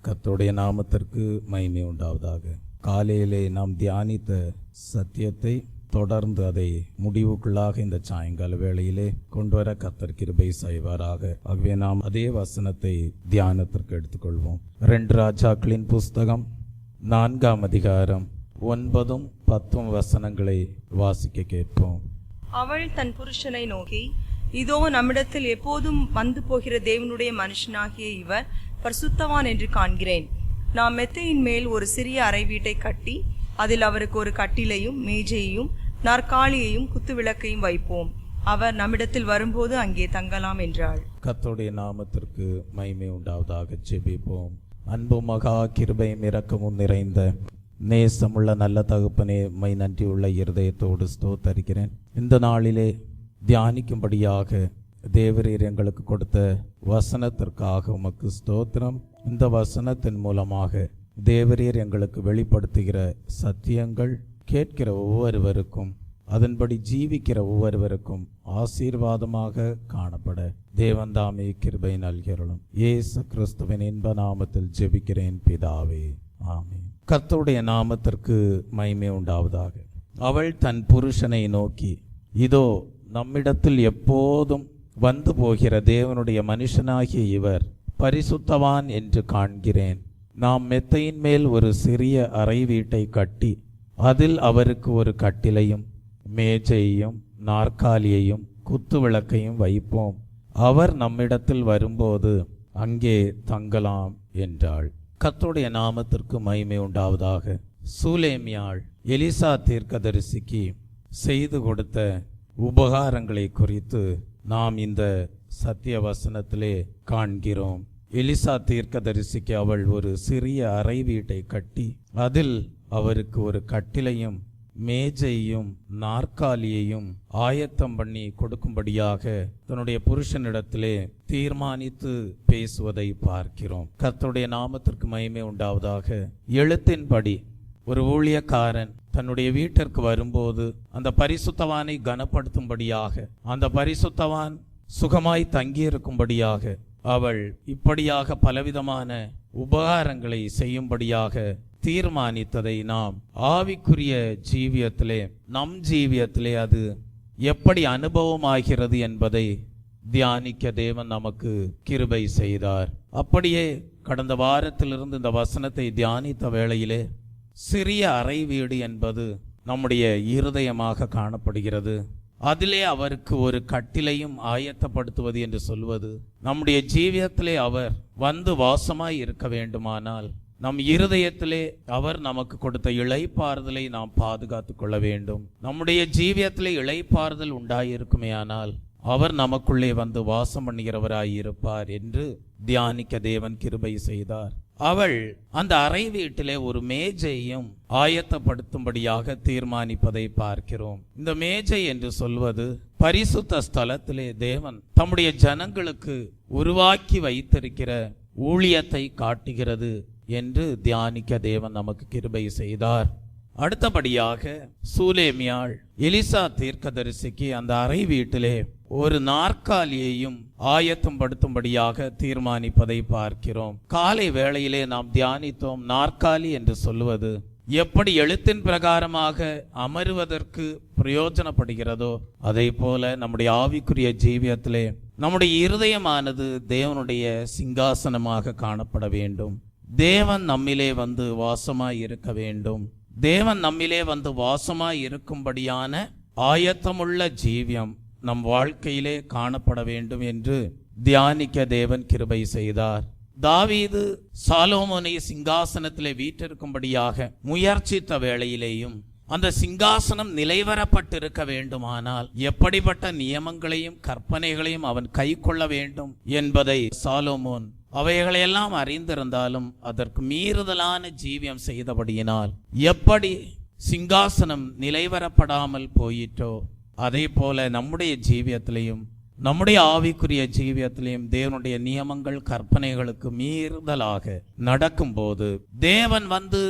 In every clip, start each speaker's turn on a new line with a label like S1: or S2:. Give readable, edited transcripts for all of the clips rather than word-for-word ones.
S1: கர்த்தருடைய நாமத்திற்கு மகிமை உண்டாவதாக. காலையிலே நாம் தியானித்த சத்தியத்தை தொடர்ந்து அதை முடிவுக்குள்ளாக இந்த சாயங்கால வேளையிலே கொண்டு வர கர்த்தர் கிருபை செய்வாராக. ஆகவே நாம் அதே வசனத்தை தியானத்திற்கு எடுத்துக்கொள்வோம். 2 ராஜாக்களின் புஸ்தகம் 4ஆம் அதிகாரம் 9, 10 வசனங்களை வாசிக்க கேட்போம்.
S2: அவள் தன் புருஷனை நோக்கி, இதோ நம்மிடத்தில் எப்போதும் வந்து போகிற தேவனுடைய மனுஷனாகிய இவர் பரிசுத்தவான் என்று காண்கிறேன். நாம் மெத்தையின் மேல் ஒரு சிறிய அறை வீட்டை கட்டி அதில் அவருக்கு ஒரு கட்டிலையும் மேஜையையும் நாற்காலியையும் குத்துவிளக்கையும் வைப்போம். அவர் நம்மிடத்தில் வரும்போது அங்கே தங்கலாம் என்றாள்.
S1: கர்த்தருடைய நாமத்திற்கு மகிமை உண்டாவதாக. ஜெபிப்போம். அன்பு மகா கிருபையும் இரக்கமும் நிறைந்த நேசமுள்ள நல்ல தகப்பனே, மை நன்றியுள்ள இருதயத்தோடு ஸ்தோத்தரிக்கிறேன். இந்த நாளிலே தியானிக்கும்படியாக தேவரீர் எங்களுக்கு கொடுத்த வசனத்திற்காக உமக்கு ஸ்தோத்திரம். இந்த வசனத்தின் மூலமாக தேவரீர் எங்களுக்கு வெளிப்படுத்துகிற சத்தியங்கள் கேட்கிற ஒவ்வொருவருக்கும், அதன்படி ஜீவிக்கிற ஒவ்வொருவருக்கும் ஆசீர்வாதமாக காணப்பட தேவன்தாமே கிருபை நல்கிறோம். இயேசு கிறிஸ்துவின் இன்ப நாமத்தில் ஜெபிக்கிறேன் பிதாவே, ஆமென். கர்த்தருடைய நாமத்திற்கு மகிமை உண்டாவதாக. அவள் தன் புருஷனை நோக்கி, இதோ நம்மிடத்தில் எப்போதும் வந்து போகிற தேவனுடைய மனுஷனாகிய இவர் பரிசுத்தவான் என்று காண்கிறேன். நாம் மெத்தையின் மேல் ஒரு சிறிய அறை வீட்டை கட்டி அதில் அவருக்கு ஒரு கட்டிலையும் மேஜையையும் நாற்காலியையும் குத்து விளக்கையும் வைப்போம். அவர் நம்மிடத்தில் வரும்போது அங்கே தங்கலாம் என்றாள். கர்த்தருடைய நாமத்திற்கு மகிமை உண்டாவதாக. சூலேமியாள் எலிசா தீர்க்கதரிசிக்கு செய்து கொடுத்த உபகாரங்களை குறித்து நாம் இந்த சத்திய வசனத்திலே காண்கிறோம். எலிசா தீர்க்கதரிசிக்கு அவள் ஒரு சிறிய அறை வீட்டை கட்டி அதில் அவருக்கு ஒரு கட்டிலையும் மேஜையும் நாற்காலியையும் ஆயத்தம் பண்ணி கொடுக்கும்படியாக தன்னுடைய புருஷனிடத்திலே தீர்மானித்து பேசுவதை பார்க்கிறோம். கர்த்தருடைய நாமத்திற்கு மகிமை உண்டாவதாக. எழுத்தின்படி ஒரு ஊழியக்காரன் தன்னுடைய வீட்டிற்கு வரும்போது அந்த பரிசுத்தவானை கனப்படுத்தும்படியாக, அந்த பரிசுத்தவான் சுகமாய் தங்கியிருக்கும்படியாக அவள் இப்படியாக பலவிதமான உபகாரங்களை செய்யும்படியாக தீர்மானித்ததை நாம் ஆவிக்குரிய ஜீவியத்திலே, நம் ஜீவியத்திலே அது எப்படி அனுபவமாகிறது என்பதை தியானிக்க தேவன் நமக்கு கிருபை செய்தார். அப்படியே கடந்த வாரத்திலிருந்து இந்த வசனத்தை தியானித்த வேளையிலே சிறிய அறை வீடு என்பது நம்முடைய இருதயமாக காணப்படுகிறது. அதிலே அவருக்கு ஒரு கட்டிலையும் ஆயத்தப்படுத்துவது என்று சொல்வது, நம்முடைய ஜீவியத்திலே அவர் வந்து வாசமாய் இருக்க வேண்டுமானால் நம் இருதயத்திலே அவர் நமக்கு கொடுத்த இளைப்பாறுதலை நாம் பாதுகாத்து கொள்ள வேண்டும். நம்முடைய ஜீவியத்திலே இளைப்பாறுதல் உண்டாயிருக்குமேயானால் அவர் நமக்குள்ளே வந்து வாசம் பண்ணுகிறவராய் இருப்பார் என்று தியானிக்க தேவன் கிருபை செய்தார். அவள் அந்த அறை வீட்டிலே ஒரு மேஜையும் ஆயத்தப்படுத்தும்படியாக தீர்மானிப்பதை பார்க்கிறோம். இந்த மேஜை என்று சொல்வது பரிசுத்த ஸ்தலத்திலே தேவன் தம்முடைய ஜனங்களுக்கு உருவாக்கி வைத்திருக்கிற ஊழியத்தை காட்டுகிறது என்று தியானிக்க தேவன் நமக்கு கிருபை செய்தார். அடுத்தபடியாக சூலேமியாள் எலிசா தீர்க்கதரிசிக்கு அந்த அறை வீட்டிலே ஒரு நாற்காலியையும் ஆயத்தம் படுத்தும்படியாக தீர்மானிப்பதை பார்க்கிறோம். காலை வேளையிலே நாம் தியானித்தோம். நாற்காலி என்று சொல்லுவது எப்படி எழுத்தின் பிரகாரமாக அமருவதற்கு பிரயோஜனப்படுகிறதோ அதே போல நம்முடைய ஆவிக்குரிய ஜீவியத்திலே நம்முடைய இருதயமானது தேவனுடைய சிங்காசனமாக காணப்பட வேண்டும். தேவன் நம்மிலே வந்து வாசமாய் இருக்க வேண்டும். தேவன் நம்மிலே வந்து வாசமாய் இருக்கும்படியான ஆயத்தமுள்ள ஜீவியம் நம் வாழ்க்கையிலே காணப்பட வேண்டும் என்று தியானிக்க தேவன் கிருபை செய்தார். தாவீது சாலோமோனை சிங்காசனத்திலே வீற்றிருக்கும்படியாக முயற்சித்த வேளையிலேயும் அந்த சிங்காசனம் நிலைவரப்பட்டிருக்க வேண்டுமானால் எப்படிப்பட்ட நியமங்களையும் கற்பனைகளையும் அவன் கை கொள்ள வேண்டும் என்பதை சாலோமோன் அவைகளையெல்லாம் அறிந்திருந்தாலும் அதற்கு மீறுதலான ஜீவியம் செய்தபடியினால் எப்படி சிங்காசனம் நிலைவரப்படாமல் போயிற்றோ அதே போல நம்முடைய ஜீவியத்திலையும் நம்முடைய ஆவிக்குரிய ஜீவியத்திலையும் தேவனுடைய நியமங்கள் கற்பனைகளுக்கு மீறுதலாக நடக்கும்போது தேவன் வந்து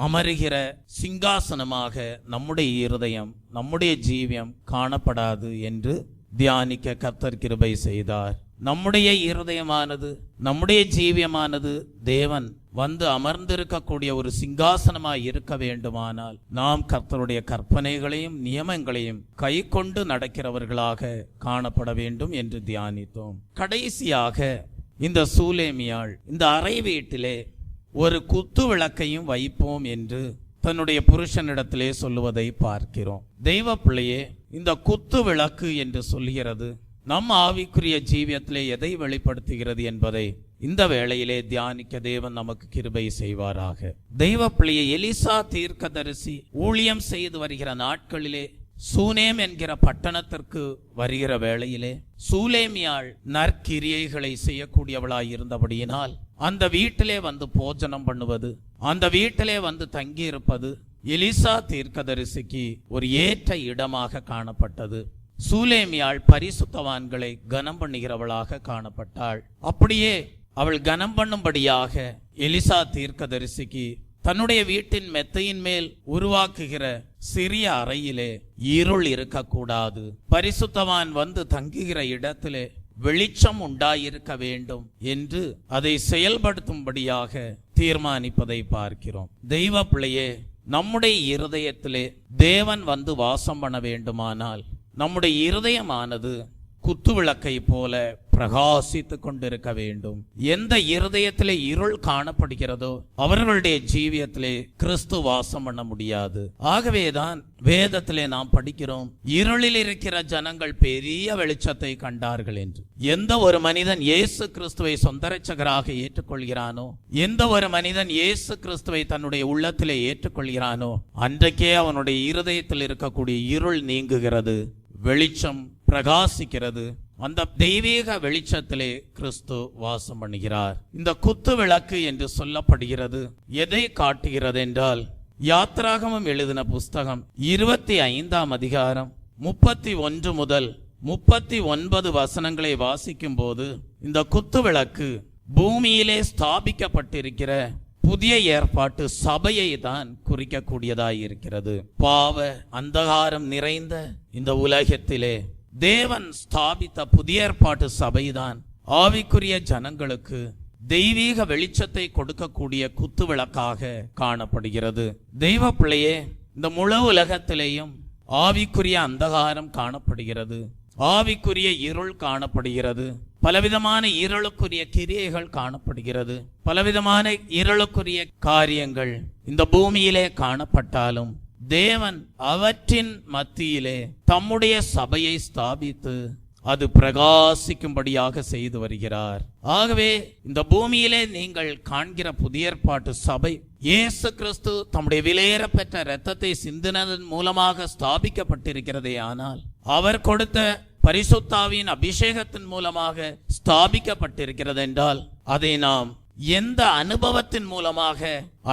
S1: அமருகிற சிங்காசனமாக நம்முடைய இருதயம், நம்முடைய ஜீவியம் காணப்படாது என்று தியானிக்க கர்த்தர் கிருபை செய்தார். நம்முடைய இருதயமானது, நம்முடைய ஜீவியமானது தேவன் வந்து அமர்ந்திருக்கக்கூடிய ஒரு சிங்காசனமாய் இருக்க வேண்டுமானால் நாம் கர்த்தருடைய கற்பனைகளையும் நியமங்களையும் கை கொண்டு நடக்கிறவர்களாக காணப்பட வேண்டும் என்று தியானித்தோம். கடைசியாக இந்த சூலேமியாள் இந்த அறை வீட்டிலே ஒரு குத்து விளக்கையும் வைப்போம் என்று தன்னுடைய புருஷனிடத்திலே சொல்லுவதை பார்க்கிறோம். தெய்வ பிள்ளையே, இந்த குத்து விளக்கு என்று சொல்கிறது நம் ஆவிக்குரிய ஜீவியத்திலே எதை வெளிப்படுத்துகிறது என்பதை இந்த வேளையிலே தியானிக்க தேவன் நமக்கு கிருபை செய்வாராக. தெய்வ பிள்ளையே, எலிசா தீர்க்கதரிசி ஊழியம் செய்து வருகிற நாட்களிலே சூனேம் என்கிற பட்டணத்திற்கு வருகிற வேளையிலே சூலேமியாள் நற்கிரியைகளை செய்யக்கூடியவளாய் இருந்தபடியினால் அந்த வீட்டிலே வந்து போஜனம் பண்ணுவது, அந்த வீட்டிலே வந்து தங்கி இருப்பது எலிசா தீர்க்கதரிசிக்கு ஒரு ஏற்ற இடமாக காணப்பட்டது. சூலேமியாள் பரிசுத்தவான்களை கனம் பண்ணுகிறவளாக காணப்பட்டாள். அப்படியே அவள் கனம் பண்ணும்படியாக எலிசா தீர்க்கதரிசிக்கு தன்னுடைய வீட்டின் மெத்தையின் மேல் உருவாக்குகிற சிறிய அறையிலே இருள் இருக்கக்கூடாது, பரிசுத்தவான் வந்து தங்குகிற இடத்திலே வெளிச்சம் உண்டாயிருக்க வேண்டும் என்று அதை செயல்படுத்தும்படியாக தீர்மானிப்பதை பார்க்கிறோம். தெய்வ பிள்ளையே, நம்முடைய இருதயத்திலே தேவன் வந்து வாசம் பண்ண வேண்டுமானால் நம்முடைய இருதயமானது குத்துவிளக்கை போல பிரகாசித்து கொண்டிருக்க வேண்டும். எந்த இருதயத்திலே இருள் காணப்படுகிறதோ அவர்களுடைய ஜீவியத்திலே கிறிஸ்து வாசம் பண்ண முடியாது. ஆகவேதான் வேதத்திலே நாம் படிக்கிறோம், இருளில் இருக்கிற ஜனங்கள் பெரிய வெளிச்சத்தை கண்டார்கள் என்று. எந்த ஒரு மனிதன் இயேசு கிறிஸ்துவை சொந்த இரட்சகராக ஏற்றுக்கொள்கிறானோ, எந்த ஒரு மனிதன் இயேசு கிறிஸ்துவை தன்னுடைய உள்ளத்திலே ஏற்றுக்கொள்கிறானோ, அன்றைக்கே அவனுடைய இருதயத்தில் இருக்கக்கூடிய இருள் நீங்குகிறது, வெளிச்சம் பிரகாசிக்கிறது. அந்த தெய்வீக வெளிச்சத்திலே கிறிஸ்து வாசம் பண்ணுகிறார். இந்த குத்து விளக்கு என்று சொல்லப்படுகிறது எதை காட்டுகிறது என்றால், யாத்திராகமம் எழுதின புஸ்தகம் 25ஆம் அதிகாரம் 31 முதல் 39 வசனங்களை வாசிக்கும் போது இந்த குத்து விளக்கு பூமியிலே ஸ்தாபிக்கப்பட்டிருக்கிற புதிய ஏற்பாட்டு சபையை தான் குறிக்கக்கூடியதாய் இருக்கிறது. பாவ அந்தகாரம் நிறைந்த இந்த உலகத்திலே தேவன் ஸ்தாபித்த புதிய ஏற்பாட்டு சபைதான் ஆவிக்குரிய ஜனங்களுக்கு தெய்வீக வெளிச்சத்தை கொடுக்கக்கூடிய குத்து விளக்காக காணப்படுகிறது. தெய்வ பிள்ளையே, இந்த முழு உலகத்திலேயும் ஆவிக்குரிய அந்தகாரம் காணப்படுகிறது, ஆவிக்குரிய இருள் காணப்படுகிறது, பலவிதமான இருளுக்குரிய கிரியைகள் காணப்படுகிறது, பலவிதமான இருளுக்குரிய காரியங்கள் இந்த பூமியிலே காணப்பட்டாலும் தேவன் அவற்றின் மத்தியிலே தம்முடைய சபையை ஸ்தாபித்து அது பிரகாசிக்கும்படியாக செய்து வருகிறார். ஆகவே இந்த பூமியிலே நீங்கள் காண்கிற புதிய ஏற்பாட்டு சபை இயேசு கிறிஸ்து தம்முடைய விலையேற பெற்ற இரத்தத்தை சிந்தினதன் மூலமாக ஸ்தாபிக்கப்பட்டிருக்கிறதே. ஆனால் அவர் கொடுத்த பரிசுத்தாவின் அபிஷேகத்தின் மூலமாக ஸ்தாபிக்கப்பட்டிருக்கிறது என்றால் அதை நாம் எந்த அனுபவத்தின் மூலமாக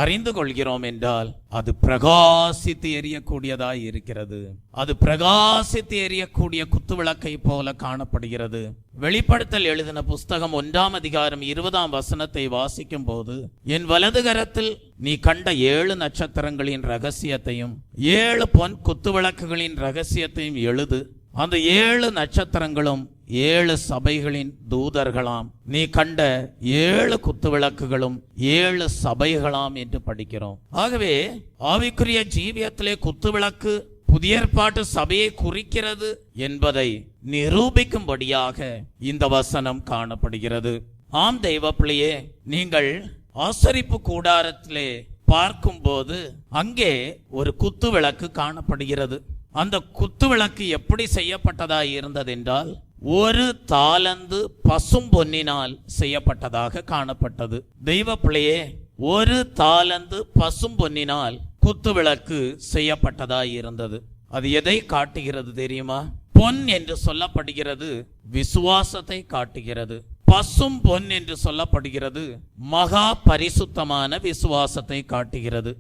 S1: அறிந்து கொள்கிறோம் என்றால் அது பிரகாசித்து எரியக்கூடியதாய் இருக்கிறது. அது பிரகாசித்து எரியக்கூடிய குத்துவிளக்கை போல காணப்படுகிறது. வெளிப்படுத்தல் எழுதின புஸ்தகம் 1ஆம் அதிகாரம் 20ஆம் வசனத்தை வாசிக்கும் போது, என் வலது கரத்தில் நீ கண்ட 7 நட்சத்திரங்களின் ரகசியத்தையும் 7 பொன் குத்துவிளக்குகளின் ரகசியத்தையும் எழுது. அந்த 7 நட்சத்திரங்களும் 7 சபைகளின் தூதர்களாம், நீ கண்ட 7 குத்துவிளக்குகளும் 7 சபைகளாம் என்று படிக்கிறோம். ஆகவே ஆவிக்குரிய ஜீவியத்திலே குத்துவிளக்கு புதிய ஏற்பாட்டு சபையை குறிக்கிறது என்பதை நிரூபிக்கும்படியாக இந்த வசனம் காணப்படுகிறது. ஆம் தெய்வ பிள்ளையே, நீங்கள் ஆசரிப்பு கூடாரத்திலே பார்க்கும்போது அங்கே ஒரு குத்துவிளக்கு காணப்படுகிறது. அந்த குத்துவிளக்கு எப்படி செய்யப்பட்டதாய் இருந்தது என்றால், 1 தாலந்து பசும் பொன்னினால் செய்யப்பட்டதாக காணப்பட்டது. தெய்வ பிள்ளையே, 1 தாலந்து பசும் பொன்னினால் குத்துவிளக்கு செய்யப்பட்டதாய் இருந்தது. அது எதை காட்டுகிறது தெரியுமா? பொன் என்று சொல்லப்படுகிறது விசுவாசத்தை காட்டுகிறது. பசும் பொன் என்று சொல்லப்படுகிறது மகா பரிசுத்தமான விசுவாசத்தை காட்டுகிறது.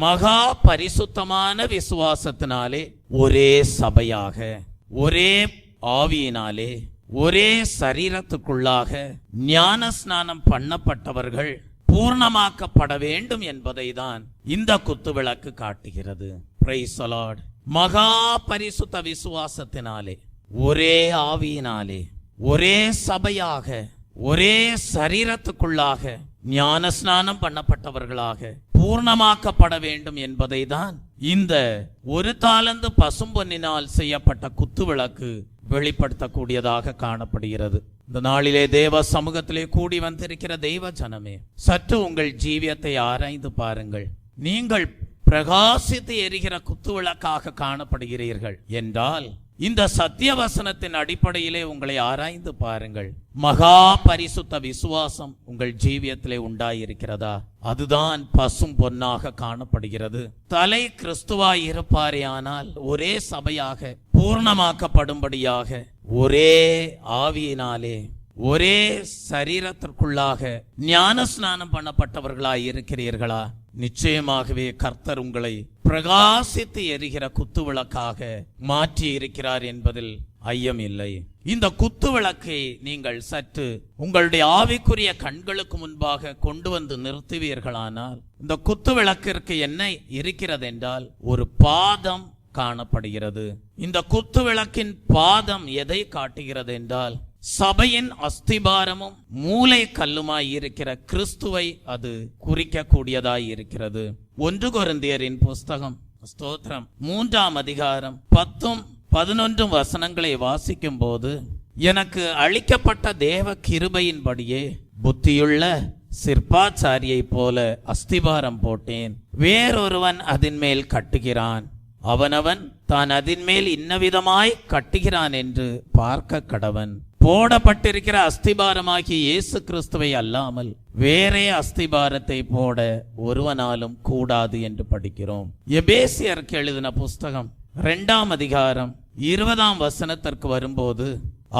S1: மகா பரிசுத்தமான விசுவாசத்தினாலே ஒரே சபையாக, ஒரே ஆவியினாலே, ஒரே சரீரத்துக்குள்ளாக ஞான ஸ்நானம் பண்ணப்பட்டவர்கள் பூர்ணமாக்கப்பட வேண்டும் என்பதை தான் இந்த குத்துவிளக்கு காட்டுகிறது. Praise the Lord. மகா பரிசுத்த விசுவாசத்தினாலே, ஒரே ஆவியினாலே,
S3: ஒரே சபையாக, ஒரே சரீரத்துக்குள்ளாக ஞான ஸ்நானம் பண்ணப்பட்டவர்களாக பூர்ணமாக்கப்பட வேண்டும் என்பதை தான் இந்த 1 தாலந்து பசும்பொன்னினால் செய்யப்பட்ட குத்துவிளக்கு வெளிப்படுத்தக்கூடியதாக காணப்படுகிறது. இந்த நாளிலே தேவ சமூகத்திலே கூடி வந்திருக்கிற தெய்வ ஜனமே, சற்று உங்கள் ஜீவியத்தை ஆராய்ந்து பாருங்கள். நீங்கள் பிரகாசித்து எரிகிற குத்துவிளக்காக காணப்படுகிறீர்கள் என்றால் இந்த சத்திய வசனத்தின் அடிப்படையிலே உங்களை ஆராய்ந்து பாருங்கள். மகா பரிசுத்த விசுவாசம் உங்கள் ஜீவியத்திலே உண்டாயிருக்கிறதா? அதுதான் பசும் பொன்னாக காணப்படுகிறது. தலை கிறிஸ்துவாய் இருப்பாரே, ஆனால் ஒரே சபையாக பூர்ணமாக்கப்படும்படியாக ஒரே ஆவியினாலே ஒரே சரீரத்திற்குள்ளாக ஞான ஸ்நானம் பண்ணப்பட்டவர்களாய் இருக்கிறீர்களா? நிச்சயமாகவே கர்த்தர் உங்களை பிரகாசித்து எரிகிற குத்துவிளக்காக மாற்றி இருக்கிறார் என்பதில் ஐயம் இல்லை. இந்த குத்துவிளக்கை நீங்கள் சற்று உங்களுடைய ஆவிக்குரிய கண்களுக்கு முன்பாக கொண்டு வந்து நிறுத்துவீர்களானால், இந்த குத்துவிளக்கிற்கு என்ன இருக்கிறது என்றால் ஒரு பாதம் காணப்படுகிறது. இந்த குத்துவிளக்கின் பாதம் எதை காட்டுகிறது என்றால், சபையின் அஸ்திபாரமும் மூலை கல்லுமாய் இருக்கிற கிறிஸ்துவை அது குறிக்கக்கூடியதாய் இருக்கிறது. 1 கொரிந்தியரின் புஸ்தகம் ஸ்தோத்திரம் 3ஆம் அதிகாரம் 10-11 வசனங்களை வாசிக்கும் போது, எனக்கு அளிக்கப்பட்ட தேவ கிருபையின்படியே புத்தியுள்ள சிற்பாச்சாரியை போல அஸ்திபாரம் போட்டேன். வேறொருவன் அதன் மேல் கட்டுகிறான். அவனவன் தான் அதன் மேல் இன்னவிதமாய் கட்டுகிறான் என்று பார்க்க கடவன். போடப்பட்டிருக்கிற அஸ்திபாரமாகிய இயேசு கிறிஸ்துவை அல்லாமல் வேறே அஸ்திபாரத்தை போட ஒருவனாலும் கூடாது என்று படிக்கிறோம். எபேசியருக்கு எழுதின புஸ்தகம் 2ஆம் அதிகாரம் 20ஆம் வசனத்திற்கு வரும்போது,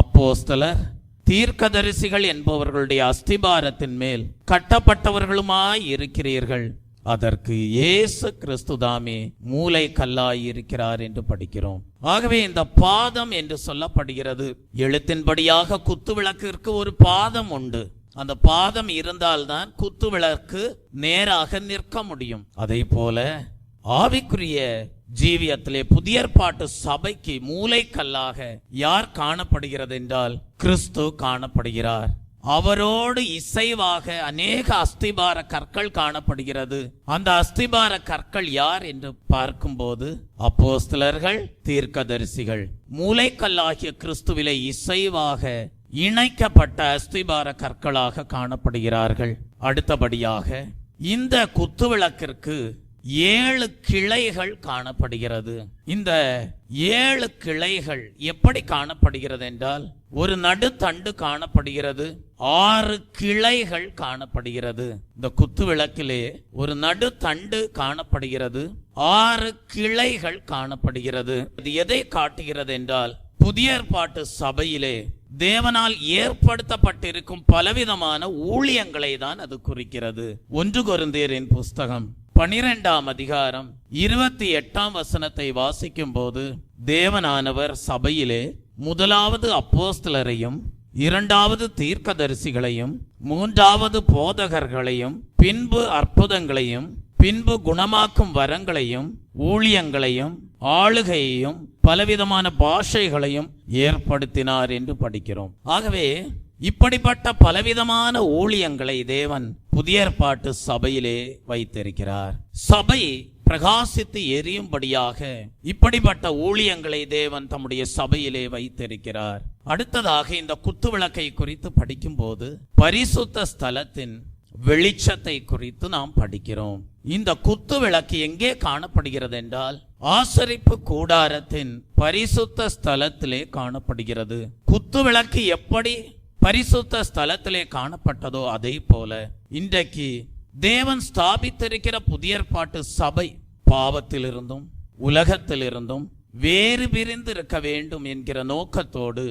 S3: அப்போஸ்தலர் தீர்க்கதரிசிகள் என்பவர்களுடைய அஸ்திபாரத்தின் மேல் கட்டப்பட்டவர்களுமாய் இருக்கிறீர்கள், அதற்கு இயேசு கிறிஸ்து தாமே மூலை கல்லாய் இருக்கிறார் என்று படிக்கிறோம். ஆகவே இந்த பாதம் என்று சொல்லப்படுகிறது. எழுத்தின்படியாக குத்துவிளக்கிற்கு ஒரு பாதம் உண்டு. அந்த பாதம் இருந்தால்தான் குத்துவிளக்கு நேராக நிற்க முடியும். அதே போல ஆவிக்குரிய ஜீவியத்திலே புதிய ஏற்பாட்டு சபைக்கு மூலைக்கல்லாக யார் காணப்படுகிறது என்றால் கிறிஸ்து காணப்படுகிறார். அவரோடு இசைவாக அநேக அஸ்திபார கற்கள் காணப்படுகிறது. அந்த அஸ்திபார கற்கள் யார் என்று பார்க்கும்போது அப்போஸ்தலர்கள், தீர்க்கதரிசிகள், மூலைக்கல்லாகிய கிறிஸ்துவிலே இசைவாக இணைக்கப்பட்ட அஸ்திபார கற்களாக காணப்படுகிறார்கள். அடுத்தபடியாக இந்த குத்துவிளக்கிற்கு 7 கிளைகள் காணப்படுகிறது. இந்த 7 கிளைகள் எப்படி காணப்படுகிறது என்றால், ஒரு நடுத்தண்டு காணப்படுகிறது, 6 கிளைகள் காணப்படுகிறது. இந்த குத்துவிளக்கிலே ஒரு நடுத்தண்டு காணப்படுகிறது, 6 கிளைகள் காணப்படுகிறது. இது எதை காட்டுகிறது என்றால், புதிய ஏற்பாட்டு சபையிலே தேவனால் ஏற்படுத்தப்பட்டிருக்கும் பலவிதமான ஊழியங்களை தான் அது குறிக்கிறது. 1 கொரிந்தியரின் புஸ்தகம் 12ஆம் அதிகாரம் 28ஆம் வசனத்தை வாசிக்கும் போது, தேவனானவர் சபையிலே முதலாவது அப்போஸ்தலரையும், 2வது தீர்க்கதரிசிகளையும், 3வது போதகர்களையும், பின்பு அற்புதங்களையும், பின்பு குணமாக்கும் வரங்களையும், ஊழியங்களையும், ஆளுகையையும், பலவிதமான பாஷைகளையும் ஏற்படுத்தினார் என்று படிக்கிறோம். ஆகவே இப்படிப்பட்ட பலவிதமான ஊழியங்களை தேவன் புதிய ஏற்பாட்டு சபையிலே வைத்திருக்கிறார். சபை பிரகாசித்து எரியும்படியாக இப்படிப்பட்ட ஊழியங்களை தேவன் தம்முடைய சபையிலே வைத்திருக்கிறார். அடுத்ததாக இந்த குத்துவிளக்கை குறித்து படிக்கும்போது பரிசுத்த ஸ்தலத்தின் வெளிச்சத்தை குறித்து நாம் படிக்கிறோம். இந்த குத்துவிளக்கு எங்கே காணப்படுகிறது என்றால், ஆசரிப்பு கூடாரத்தின் பரிசுத்த ஸ்தலத்திலே காணப்படுகிறது. குத்துவிளக்கு எப்படி பரிசுத்த ஸ்தலத்திலே காணப்பட்டதோ அதே போல இன்றைக்கு தேவன் ஸ்தாபித்திருக்கிற புதிய ஏற்பாட்டு சபை பாவத்திலிருந்தும் உலகத்திலிருந்தும் வேறு பிரிந்து இருக்க வேண்டும் என்கிற நோக்கத்தோடு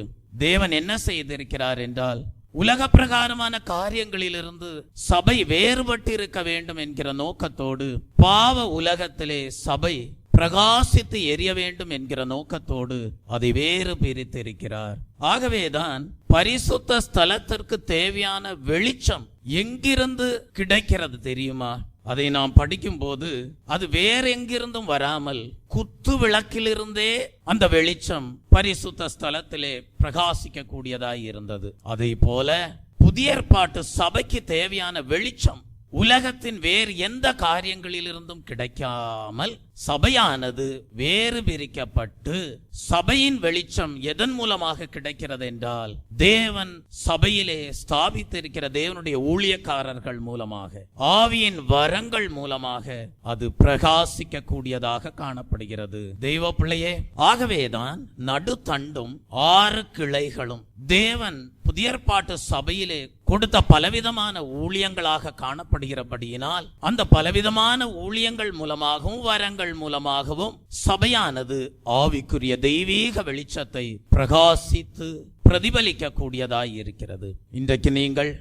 S3: தேவன் என்ன செய்திருக்கிறார் என்றால், உலக பிரகாரமான காரியங்களிலிருந்து சபை வேறுபட்டு இருக்க வேண்டும் என்கிற நோக்கத்தோடு பாவ உலகத்திலே சபை பிரகாசித்து எரிய வேண்டும் என்கிற நோக்கத்தோடு அதை வேறு பிரித்திருக்கிறார். ஆகவேதான் பரிசுத்த ஸ்தலத்திற்கு தேவையான வெளிச்சம் எங்கிருந்து கிடைக்கிறது தெரியுமா? அதை நாம் படிக்கும் போது அது வேற எங்கிருந்தும் வராமல் குத்து விளக்கிலிருந்தே அந்த வெளிச்சம் பரிசுத்த ஸ்தலத்திலே பிரகாசிக்க கூடியதாய் இருந்தது. அதே போல புதிய ஏற்பாட்டு சபைக்கு தேவையான வெளிச்சம் உலகத்தின் வேறு எந்த காரியங்களிலிருந்தும் கிடைக்காமல் சபையானது வேறு பிரிக்கப்பட்டு சபையின் வெளிச்சம் எதன் மூலமாக கிடைக்கிறது என்றால் தேவன் சபையிலே ஸ்தாபித்திருக்கிற தேவனுடைய ஊழியக்காரர்கள் மூலமாக, ஆவியின் வரங்கள் மூலமாக அது பிரகாசிக்க கூடியதாக காணப்படுகிறது. தெய்வ பிள்ளையே, ஆகவேதான் நடுத்தண்டும் 6 கிளைகளும் தேவன் புதிய ஏற்பாட்டு சபையிலே கொடுத்த பலவிதமான ஊழியங்களாக காணப்படுகிறபடியினால் அந்த பலவிதமான ஊழியங்கள் மூலமாகவும் வரங்கள் மூலமாகவும் சபையானது ஆவிக்குரிய தெய்வீக வெளிச்சத்தை பிரகாசித்து பிரதிபலிக்க கூடியதாய் இருக்கிறது. இன்றைக்கு நீங்கள்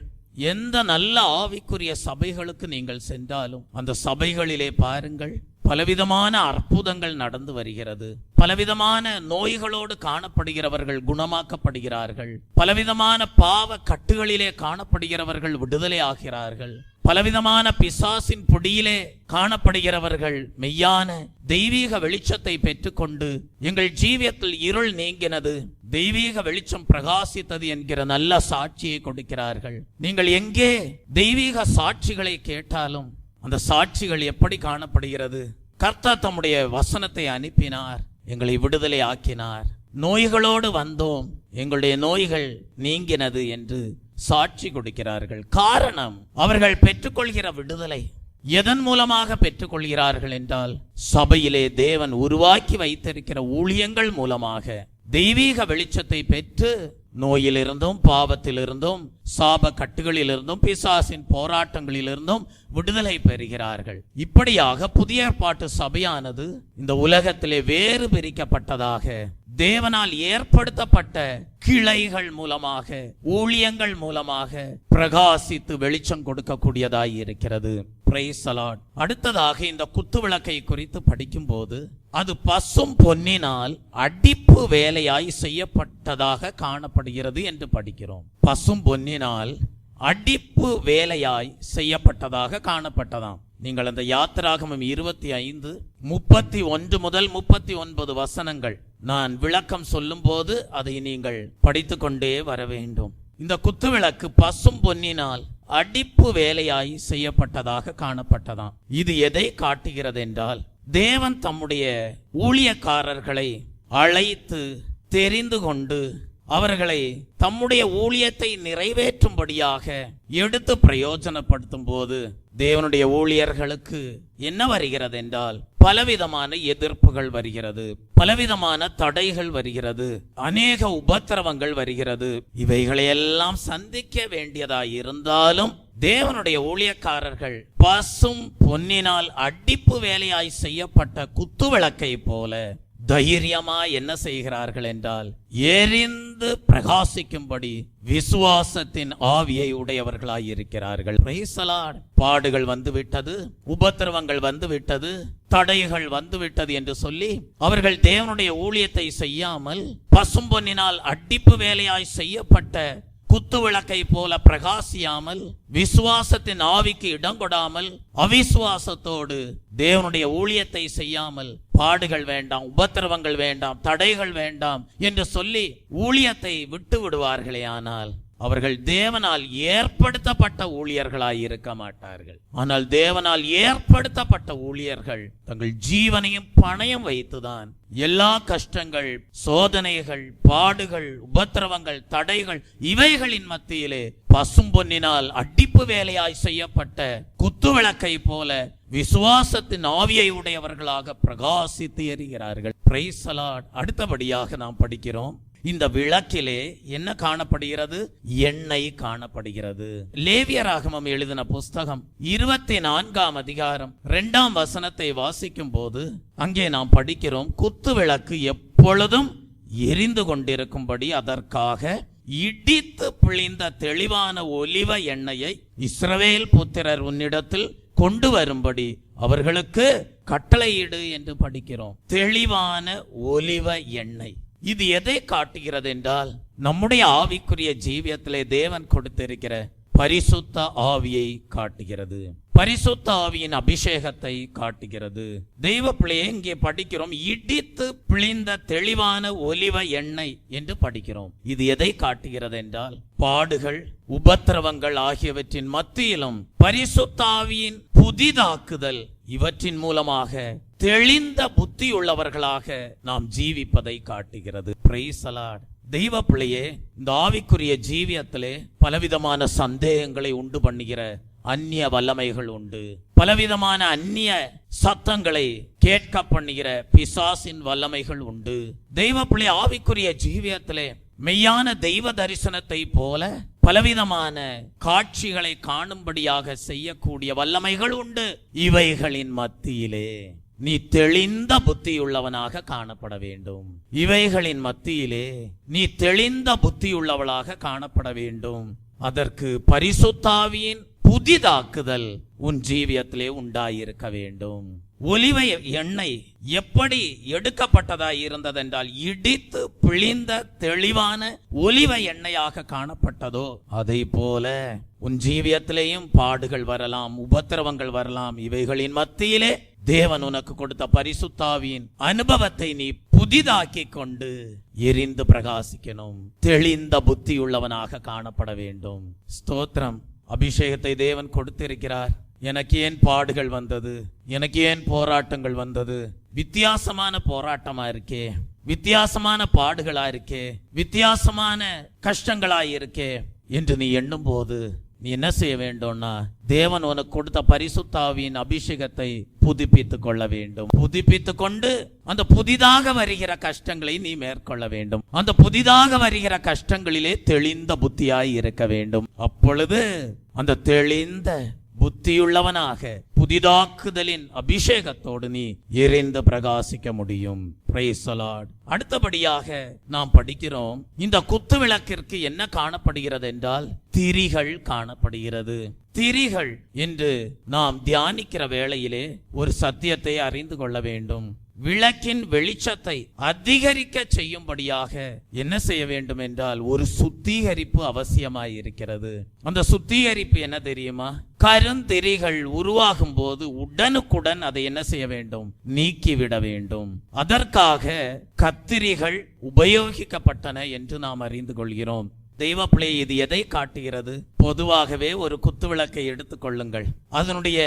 S3: எந்த நல்ல ஆவிக்குரிய சபைகளுக்கு நீங்கள் சென்றாலும் அந்த சபைகளிலே பாருங்கள், பலவிதமான அற்புதங்கள் நடந்து வருகிறது. பலவிதமான நோய்களோடு காணப்படுகிறவர்கள் குணமாக்கப்படுகிறார்கள். பலவிதமான பாவ கட்டுகளிலே காணப்படுகிறவர்கள் விடுதலை ஆகிறார்கள். பலவிதமான பிசாசின் பிடியிலே காணப்படுகிறவர்கள் மெய்யான தெய்வீக வெளிச்சத்தை பெற்றுக்கொண்டு எங்கள் ஜீவியத்தில் இருள் நீங்கினது, தெய்வீக வெளிச்சம் பிரகாசித்தது என்கிற நல்ல சாட்சியை கொடுக்கிறார்கள். நீங்கள் எங்கே தெய்வீக சாட்சிகளை கேட்டாலும் அந்த சாட்சிகள் எப்படி காணப்படுகிறது? கர்த்தர் தம்முடைய வசனத்தை அனுப்பினார், எங்களை விடுதலை ஆக்கினார். நோய்களோடு வந்தோம், எங்களுடைய நோய்கள் நீங்கினது என்று சாட்சி கொடுக்கிறார்கள். காரணம், அவர்கள் பெற்றுக்கொள்கிற விடுதலை எதன் மூலமாக பெற்றுக்கொள்கிறார்கள் என்றால் சபையிலே தேவன் உருவாக்கி வைத்திருக்கிற ஊழியங்கள் மூலமாக தெய்வீக வெளிச்சத்தை பெற்று நோயிலிருந்தும் பாவத்திலிருந்தும் சாப கட்டுகளிலிருந்தும் பிசாசின் போராட்டங்களிலிருந்தும் விடுதலை பெறுகிறார்கள். இப்படியாக புதிய ஏற்பாட்டு சபையானது இந்த உலகத்திலே வேறு பிரிக்கப்பட்டதாக தேவனால் ஏற்படுத்தப்பட்ட கிளைகள் மூலமாக ஊழியங்கள் மூலமாக பிரகாசித்து வெளிச்சம் கொடுக்கக்கூடியதாய் இருக்கிறது. Praise the Lord. அடுத்ததாக இந்த குத்து விளக்கை குறித்து படிக்கும் போது அது பசும் பொன்னினால் அடிப்பு வேலையாய் செய்யப்பட்டதாக காணப்படுகிறது என்று படிக்கிறோம். பசும் பொன்னினால் அடிப்பு வேலையாய் செய்யப்பட்டதாக காணப்பட்டதாம். நீங்கள் அந்த யாத்திராகமம் 25:31 முதல் 39 வசனங்கள் நான் விளக்கம் சொல்லும் போது அதை நீங்கள் படித்து கொண்டே வர வேண்டும். இந்த குத்து விளக்கு பசும் பொன்னினால் அடிப்பு வேலையாய் செய்யப்பட்டதாக காணப்பட்டதாம். இது எதை காட்டுகிறது என்றால் தேவன் தம்முடைய ஊழியக்காரர்களை அழைத்து தெரிந்து கொண்டு அவர்களை தம்முடைய ஊழியத்தை நிறைவேற்றும்படியாக எடுத்து பிரயோஜனப்படுத்தும் போது தேவனுடைய ஊழியர்களுக்கு என்ன வருகிறது என்றால் பலவிதமான எதிர்ப்புகள் வருகிறது, பலவிதமான தடைகள் வருகிறது, அநேக உபத்திரவங்கள் வருகிறது. இவைகளையெல்லாம் சந்திக்க வேண்டியதாய் இருந்தாலும் தேவனுடைய ஊழியக்காரர்கள் பசும் பொன்னினால் அடிப்பு வேலையாய் செய்யப்பட்ட குத்து விளக்கை போல தைரியமா என்ன செய்கிறார்கள் என்றால் எரிந்து பிரகாசிக்கும்படி விசுவாசத்தின் ஆவியை உடையவர்களாய் இருக்கிறார்கள். Praise the Lord. பாடுகள் வந்துவிட்டது, உபத்திரவங்கள் வந்துவிட்டது, தடைகள் வந்துவிட்டது என்று சொல்லி அவர்கள் தேவனுடைய ஊழியத்தை செய்யாமல் பசும்பொன்னினால் அடிப்பு வேலையாய் செய்யப்பட்ட குத்து விளக்கை போல பிரகாசியாமல் விசுவாசத்தின் ஆவிக்கு இடம் கொடாமல் அவிசுவாசத்தோடு தேவனுடைய ஊழியத்தை செய்யாமல் பாடுகள் வேண்டாம், உபத்திரவங்கள் வேண்டாம், தடைகள் வேண்டாம் என்று சொல்லி ஊழியத்தை விட்டு விடுவார்களே ஆனால் அவர்கள் தேவனால் ஏற்படுத்தப்பட்ட ஊழியர்களாய் இருக்க மாட்டார்கள். ஆனால் தேவனால் ஏற்படுத்தப்பட்ட ஊழியர்கள் தங்கள் ஜீவனையும் பணயம் வைத்துதான் எல்லா கஷ்டங்கள், சோதனைகள், பாடுகள், உபத்திரவங்கள், தடைகள் இவைகளின் மத்தியிலே பசும்பொன்னினால் அடிப்பு வேலையாய் செய்யப்பட்ட குத்து விளக்கை போல விசுவாசத்தின் ஆவியை உடையவர்களாக பிரகாசித்து எரிகிறார்கள். Praise the Lord. அடுத்தபடியாக நாம் படிக்கிறோம், இந்த விளக்கிலே என்ன காணப்படுகிறது? எண்ணெய் காணப்படுகிறது. லேவியராகமம் எழுதின புஸ்தகம் 24ஆம் அதிகாரம் 2ஆம் வசனத்தை வாசிக்கும் போது அங்கே நாம் படிக்கிறோம், குத்து விளக்கு எப்பொழுதும் எரிந்து கொண்டிருக்கும்படி அதற்காக இடித்து பிழிந்த தெளிவான ஒலிவ எண்ணெயை இஸ்ரவேல் புத்திரர் உன்னிடத்தில் கொண்டு வரும்படி அவர்களுக்கு கட்டளையிடு என்று படிக்கிறோம். தெளிவான ஒலிவ எண்ணெய். இது எதை காட்டுகிறது என்றால், நம்முடைய ஆவிக்குரிய ஜீவியத்திலே தேவன் கொடுத்திருக்கிற பரிசுத்த ஆவியை காட்டுகிறது. பரிசுத்த ஆவியின் அபிஷேகத்தை காட்டுகிறது. தெய்வ பிள்ளையை இங்கே படிக்கிறோம், இடித்து பிழிந்த தெளிவான ஒலிவ எண்ணெய் என்று படிக்கிறோம். இது எதை காட்டுகிறது என்றால், பாடுகள், உபத்திரவங்கள் ஆகியவற்றின் மத்தியிலும் பரிசுத்த ஆவியின் புதிதாக்குதல், இவற்றின் மூலமாக தெளிந்த புத்தி உள்ளவர்களாக நாம் ஜீவிப்பதை காட்டுகிறது. Praise the Lord. தெய்வ பிள்ளையே, இந்த ஆவிக்குரிய ஜீவியத்திலே பலவிதமான சந்தேகங்களை உண்டு பண்ணுகிற அந்நிய வல்லமைகள் உண்டு. பலவிதமான அந்நிய சத்தங்களை கேட்க பண்ணுகிற பிசாசின் வல்லமைகள் உண்டு. தெய்வ பிள்ளை, ஆவிக்குரிய ஜீவியத்திலே மெய்யான தெய்வ தரிசனத்தை போல பலவிதமான காட்சிகளை காணும்படியாக செய்யக்கூடிய வல்லமைகள் உண்டு. இவைகளின் மத்தியிலே நீ தெளிந்த புத்தியுள்ளவனாக காணப்பட வேண்டும். இவைகளின் மத்தியிலே நீ தெளிந்த புத்தியுள்ளவளாக காணப்பட வேண்டும். அதற்கு பரிசுத்த ஆவியின் புதிதாக்குதல் உன் ஜீவியத்திலே உண்டாயிருக்க வேண்டும். ஒலிவ எண்ணெய் எப்படி எடுக்கப்பட்டதாய் இருந்ததென்றால், இடித்து பிழிந்த தெளிவான ஒலிவ எண்ணெயாக காணப்பட்டதோ அதை போல உன் ஜீவியத்திலேயும் பாடுகள் வரலாம், உபத்திரவங்கள் வரலாம். இவைகளின் மத்தியிலே தேவன் உனக்கு கொடுத்த பரிசுத்த ஆவியின் அனுபவத்தை நீ புதிதாக்கி கொண்டு எரிந்து பிரகாசிக்கணும். தெளிந்த புத்தி உள்ளவனாக காணப்பட வேண்டும். ஸ்தோத்திரம். அபிஷேகத்தை தேவன் கொடுத்திருக்கிறார். எனக்கு ஏன் பாடுகள் வந்தது, எனக்கு ஏன் போராட்டங்கள் வந்தது, வித்தியாசமான போராட்டமா இருக்கே, வித்தியாசமான பாடுகளா இருக்கே, வித்தியாசமான கஷ்டங்களா இருக்கே என்று நீ எண்ணும் போது நீ என்ன செய்ய வேண்டும்னா, தேவன் உனக்கு கொடுத்த பரிசுத்த ஆவியின் அபிஷேகத்தை புதுப்பித்துக் கொள்ள வேண்டும். புதுப்பித்துக் கொண்டு அந்த புதிதாக வருகிற கஷ்டங்களை நீ மேற்கொள்ள வேண்டும். அந்த புதிதாக வருகிற கஷ்டங்களிலே தெளிந்த புத்தியாய் இருக்க வேண்டும். அப்பொழுது அந்த தெளிந்த புத்தியுள்ளவனாக புதிதாக்குதலின் அபிஷேகத்தோடு நீ எரிந்து பிரகாசிக்க முடியும். Praise the Lord. அடுத்தபடியாக நாம் படிக்கிறோம், இந்த குத்து விளக்கிற்கு என்ன காணப்படுகிறது என்றால், திரிகள் காணப்படுகிறது. திரிகள் என்று நாம் தியானிக்கிற வேளையிலே ஒரு சத்தியத்தை அறிந்து கொள்ள வேண்டும். விளக்கின் வெளிச்சத்தை அதிகரிக்க செய்யும்படியாக என்ன செய்ய வேண்டும் என்றால், ஒரு சுத்திகரிப்பு அவசியமாய் இருக்கிறது. அந்த சுத்திகரிப்பு என்ன தெரியுமா? கருந்திரிகள் உருவாகும் போது உடனுக்குடன் அதை என்ன செய்ய வேண்டும்? நீக்கிவிட வேண்டும். அதற்காக கத்திரிகள் உபயோகிக்கப்பட்டன என்று நாம் அறிந்து கொள்கிறோம். தெய்வ பிள்ளை, இது எதை காட்டுகிறது? பொதுவாகவே ஒரு குத்து விளக்கை எடுத்துக்கொள்ளுங்கள். அதனுடைய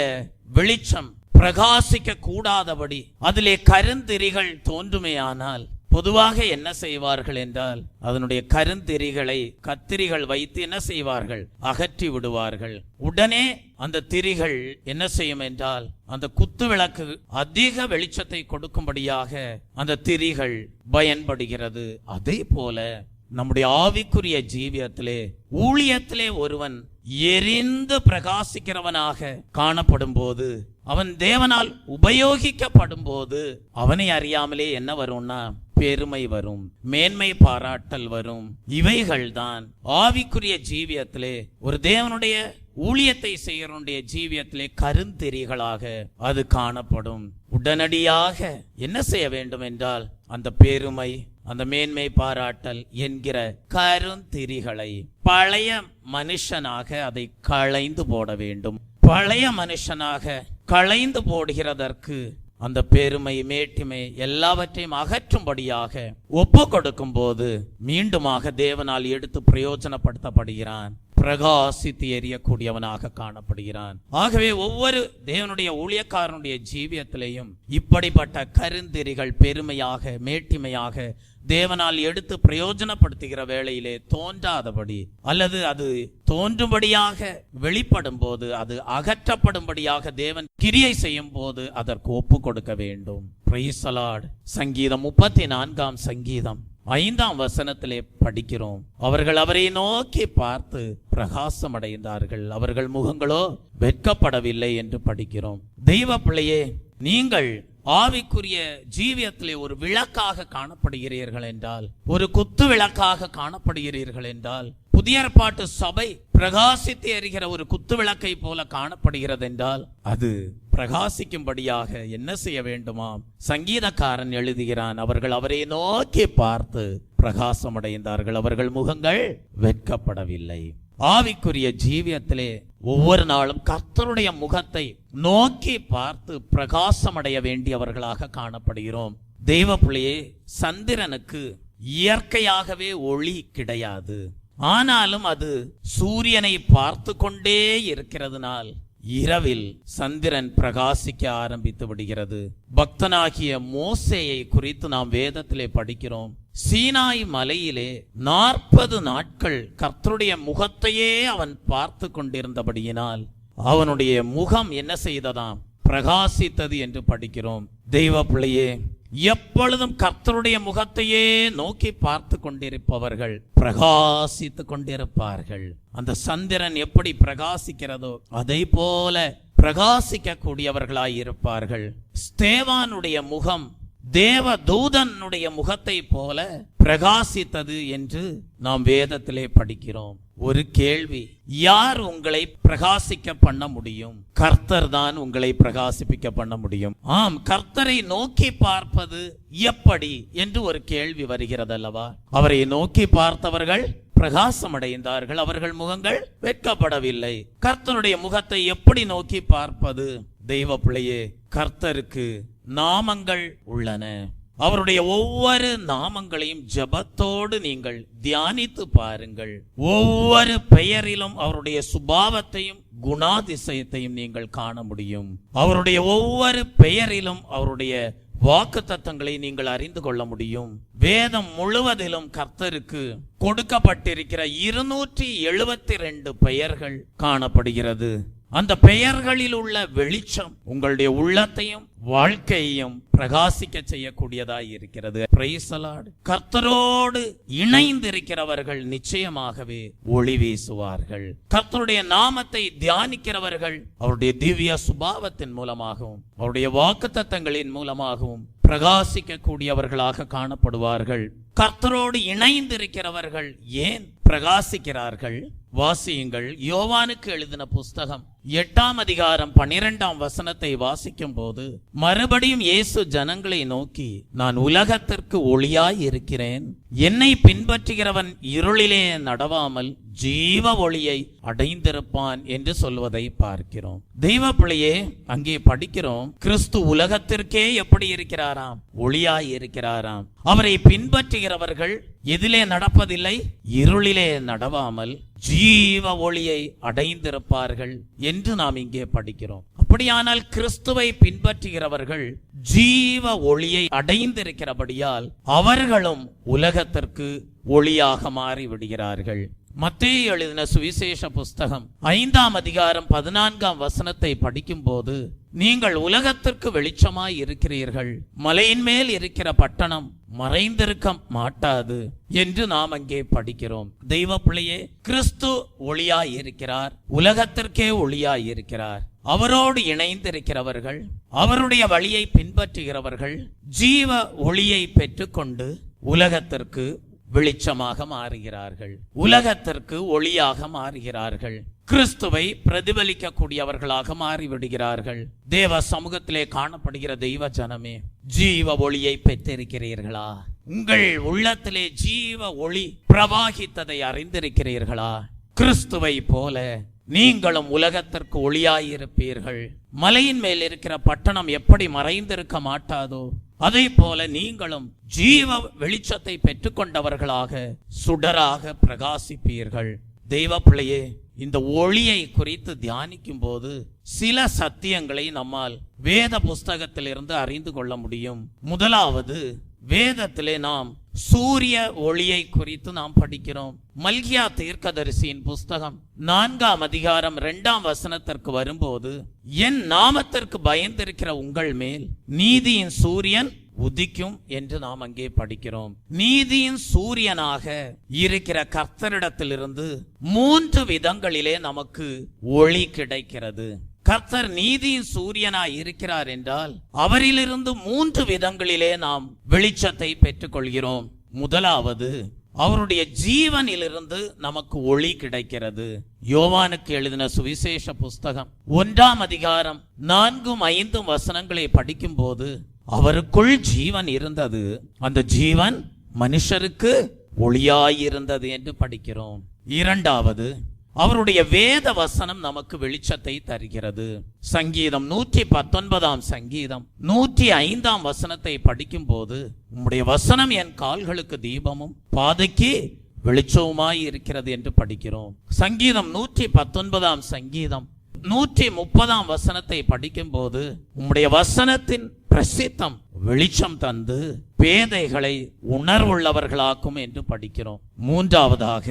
S3: வெளிச்சம் பிரகாசிக்க கூடாதபடி அதிலே கருந்திரிகள் தோன்றுமேயானால் பொதுவாக என்ன செய்வார்கள் என்றால், அதனுடைய கருந்திரிகளை கத்திரிகள் வைத்து என்ன செய்வார்கள்? அகற்றி விடுவார்கள். உடனே அந்த திரிகள் என்ன செய்யும் என்றால், அந்த குத்து விளக்கு அதிக வெளிச்சத்தை கொடுக்கும்படியாக அந்த திரிகள் பயன்படுகிறது. அதே போல நம்முடைய ஆவிக்குரிய ஜீவியத்திலே, ஊழியத்திலே ஒருவன் எரிந்து பிரகாசிக்கிறவனாக காணப்படும் போது, அவன் தேவனால் உபயோகிக்கப்படும் போது, அவனை அறியாமலே என்ன வரும்னா, பெருமை வரும், மேன்மை பாராட்டல் வரும். இவைகள்தான் ஆவிக்குரிய ஜீவியத்திலே, ஒரு தேவனுடைய ஊழியத்தை செய்யறனுடைய ஜீவியத்திலே கருந்திரிகளாக அது காணப்படும். உடனடியாக என்ன செய்ய வேண்டும் என்றால், அந்த பெருமை, அந்த மேன்மை பாராட்டல் என்கிற கருந்திரிகளை பழைய மனுஷனாக அதை களைந்து போட வேண்டும். பழைய மனுஷனாக களைந்து போடுகிறதற்கு அந்த பெருமை, மேட்டிமை எல்லாவற்றையும் அகற்றும்படியாக ஒப்பு கொடுக்கும் போது மீண்டுமாக தேவனால் எடுத்து பிரயோஜனப்படுத்தப்படுகிறான். பிரகாசித்து எரியக்கூடியவனாக காணப்படுகிறான். ஆகவே ஒவ்வொரு தேவனுடைய ஊழியக்காரனுடைய ஜீவியத்திலேயும் இப்படிப்பட்ட கருந்திரிகள் பெருமையாக, மேட்டிமையாக தேவனால் எடுத்து பிரயோஜனப்படுத்துகிற வேளையிலே தோன்றாதபடி, அல்லது அது தோன்றும்படியாக வெளிப்படும் போது, அது அகற்றப்படும்படியாக தேவன் கிரியை செய்யும் போது அதற்கு ஒப்பு கொடுக்க வேண்டும். Praise the Lord. சங்கீதம் 34 சங்கீதம் 5 படிக்கிறோம், அவர்கள் அவரை நோக்கி பார்த்து பிரகாசம் அடைந்தார்கள், அவர்கள் முகங்களோ வெட்கப்படவில்லை என்று படிக்கிறோம். தெய்வ பிள்ளையே, நீங்கள் ஆவிக்குரிய ஜீவியத்திலே ஒரு விளக்காக காணப்படுகிறீர்கள் என்றால், ஒரு குத்து விளக்காக காணப்படுகிறீர்கள் என்றால், புதிய ஏற்பாட்டு சபை பிரகாசித்து எரிகிற ஒரு குத்து விளக்கை போல காணப்படுகிறது என்றால், அது பிரகாசிக்கும்படியாக என்ன செய்ய வேண்டுமாம்? சங்கீதக்காரன் எழுதுகிறான், அவர்கள் அவரை நோக்கி பார்த்து பிரகாசமடைந்தார்கள், அவர்கள் முகங்கள் வெட்கப்படவில்லை. ஆவிக்குரிய ஜீவியத்திலே ஒவ்வொரு நாளும் கர்த்தருடைய முகத்தை நோக்கி பார்த்து பிரகாசமடைய வேண்டியவர்களாக காணப்படுகிறோம். தெய்வ பிள்ளையே, சந்திரனுக்கு இயற்கையாகவே ஒளி கிடையாது. ஆனாலும் அது சூரியனை பார்த்து கொண்டே இருக்கிறதுனால் இரவில் சந்திரன் பிரகாசிக்க ஆரம்பித்து விடுகிறது. பக்தனாகிய மோசேயை குறித்து நாம் வேதத்திலே படிக்கிறோம். சீனாய் மலையிலே 40 நாட்கள் கர்த்தருடைய முகத்தையே அவன் பார்த்து கொண்டிருந்தபடியினால் அவனுடைய முகம் என்ன செய்ததாம்? பிரகாசித்தது என்று படிக்கிறோம். தெய்வ பிள்ளையே, எப்பொழுதும் கர்த்தருடைய முகத்தையே நோக்கி பார்த்து கொண்டிருப்பவர்கள் பிரகாசித்து கொண்டிருப்பார்கள். அந்த சந்திரன் எப்படி பிரகாசிக்கிறதோ அதை போல பிரகாசிக்க கூடியவர்களாய் இருப்பார்கள். ஸ்தேவானுடைய முகம் தேவ தூதனுடைய முகத்தை போல பிரகாசித்தது என்று நாம் வேதத்திலே படிக்கிறோம். ஒரு கேள்வி, யார் உங்களை பிரகாசிக்க பண்ண முடியும்? கர்த்தர் தான் உங்களை பிரகாசிப்பிக்க பண்ண முடியும். ஆம், கர்த்தரை நோக்கி பார்ப்பது எப்படி என்று ஒரு கேள்வி வருகிறது அல்லவா? அவரை நோக்கி பார்த்தவர்கள் பிரகாசமடைந்தார்கள், அவர்கள் முகங்கள் வெட்கப்படவில்லை. கர்த்தருடைய முகத்தை எப்படி நோக்கி பார்ப்பது? தெய்வ பிள்ளையே, கர்த்தருக்கு நாமங்கள் உள்ளன. அவருடைய ஒவ்வொரு நாமங்களையும் ஜெபத்தோடு நீங்கள் தியானித்து பாருங்கள். ஒவ்வொரு பெயரிலும் அவருடைய சுபாவத்தையும் குணாதிசயத்தையும் நீங்கள் காண முடியும். அவருடைய ஒவ்வொரு பெயரிலும் அவருடைய வாக்குத்தத்தங்களை நீங்கள் அறிந்து கொள்ள முடியும். வேதம் முழுவதிலும் கர்த்தருக்கு கொடுக்கப்பட்டிருக்கிற 272 பெயர்கள் காணப்படுகிறது. அந்த பெயர்களில் உள்ள வெளிச்சம் உங்களுடைய உள்ளத்தையும் வாழ்க்கையையும் பிரகாசிக்க செய்யக்கூடியதாய் இருக்கிறது. Praise the Lord. கர்த்தரோடு இணைந்திருக்கிறவர்கள் நிச்சயமாகவே ஒளி வீசுவார்கள். கர்த்தருடைய நாமத்தை தியானிக்கிறவர்கள் அவருடைய திவ்ய சுபாவத்தின் மூலமாகவும் அவருடைய வாக்குத்தத்தங்களின் மூலமாகவும் பிரகாசிக்க கூடியவர்களாக காணப்படுவார்கள். கர்த்தரோடு இணைந்திருக்கிறவர்கள் ஏன் பிரகாசிக்கிறார்கள்? வாசியுங்கள். யோவானுக்கு எழுதின புஸ்தகம் 8ஆம் அதிகாரம் 12ஆம் வசனத்தை வாசிக்கும் போது, மறுபடியும் இயேசு ஜனங்களை நோக்கி, நான் உலகத்திற்கு ஒளியாய் இருக்கிறேன். என்னை பின்பற்றுகிறவன் இருளிலே நடவாமல் ஜீவ ஒளியை அடைந்திருப்பான் என்று சொல்வதை பார்க்கிறோம். தெய்வ பிள்ளையே, அங்கே படிக்கிறோம், கிறிஸ்து உலகத்திற்கே எப்படி இருக்கிறாராம்? ஒளியாய் இருக்கிறாராம். அவரை பின்பற்றுகிறவர்கள் எதிலே நடப்பதில்லை? இருளிலே நடவாமல் ஜீவ ஒளியை அடைந்திருப்பார்கள் என்று நாம் இங்கே படிக்கிறோம். அப்படியானால் கிறிஸ்துவை பின்பற்றுகிறவர்கள் ஜீவ ஒளியை அடைந்திருக்கிறபடியால் அவர்களும் உலகத்திற்கு ஒளியாக மாறி விடுகிறார்கள். மத்தேயு எழுதின சுவிசேஷ புஸ்தகம் 5ஆம் அதிகாரம் 14ஆம் வசனத்தை படிக்கும் போது, நீங்கள் உலகத்திற்கு வெளிச்சமாய் இருக்கிறீர்கள், மலையின் மேல் இருக்கிற பட்டணம் மறைந்திருக்க மாட்டாது என்று நாம் அங்கே படிக்கிறோம். தெய்வ பிள்ளையே, கிறிஸ்து ஒளியாய் இருக்கிறார், உலகத்திற்கே ஒளியாய் இருக்கிறார். அவரோடு இணைந்திருக்கிறவர்கள், அவருடைய வழியை பின்பற்றுகிறவர்கள் ஜீவ ஒளியை பெற்றுக்கொண்டு உலகத்திற்கு வெளிச்சமாக மாறுகிறார்கள், உலகத்திற்கு ஒளியாக மாறுகிறார்கள், கிறிஸ்துவை பிரதிபலிக்க கூடியவர்களாக மாறிவிடுகிறார்கள். தேவ சமூகத்திலே காணப்படுகிற தெய்வ ஜனமே, ஜீவ ஒளியை பெற்றிருக்கிறீர்களா? உங்கள் உள்ளத்திலே ஜீவ ஒளி பிரவாகித்ததை அறிந்திருக்கிறீர்களா? கிறிஸ்துவை போல நீங்களும் உலகத்திற்கு ஒளியாயிருப்பீர்கள். மலையின் மேல் இருக்கிற பட்டணம் எப்படி மறைந்திருக்க மாட்டாதோ, அதே போல நீங்களும் ஜீவ வெளிச்சத்தை பெற்றுக்கொண்டவர்களாக சுடராக பிரகாசிப்பீர்கள். தெய்வ பிள்ளையே, இந்த ஒளியை குறித்து தியானிக்கும் போது சில சத்தியங்களை நம்மால் வேத புஸ்தகத்திலிருந்து அறிந்து கொள்ள முடியும். முதலாவது, வேதத்திலே நாம் சூரிய ஒளியை குறித்து நாம் படிக்கிறோம். மல்கியா தீர்க்கதரிசியின் புஸ்தகம் 4ஆம் அதிகாரம் 2ஆம் வசனத்திற்கு வரும்போது, என் நாமத்திற்கு பயந்திருக்கிற உங்கள் மேல் நீதியின் சூரியன் உதிக்கும் என்று நாம் அங்கே படிக்கிறோம். நீதியின் சூரியனாக இருக்கிற கர்த்தரிடத்திலிருந்து 3 விதங்களிலே நமக்கு ஒளி கிடைக்கிறது. கர்த்தர் நீதியின் சூரியனாய் இருக்கிறார் என்றால் அவரிலிருந்து 3 விதங்களிலே நாம் வெளிச்சத்தை பெற்றுக் கொள்கிறோம். முதலாவது, அவருடைய ஜீவனிலிருந்து நமக்கு ஒளி கிடைக்கிறது. யோவானுக்கு எழுதின சுவிசேஷ புஸ்தகம் 1ஆம் அதிகாரம் 4-5 வசனங்களை படிக்கும் போது அவருக்குள் ஜீவன் இருந்தது, அந்த ஜீவன் மனுஷருக்கு ஒளியாயிருந்தது என்று படிக்கிறோம். இரண்டாவது, அவருடைய வேத வசனம் நமக்கு வெளிச்சத்தை தருகிறது. சங்கீதம் 119ஆம் சங்கீதம் 105ஆம் வசனத்தை படிக்கும் போது உம்முடைய வசனம் என் கால்களுக்கு தீபமும் பாதைக்கு வெளிச்சவுமாய் இருக்கிறது என்று படிக்கிறோம். சங்கீதம் 119ஆம் சங்கீதம் 130ஆம் வசனத்தை படிக்கும் போது உம்முடைய வசனத்தின் பிரசித்தம் வெளிச்சம் தந்து பேதைகளை உணர்வுள்ளவர்களாக்கும் என்று படிக்கிறோம். மூன்றாவதாக,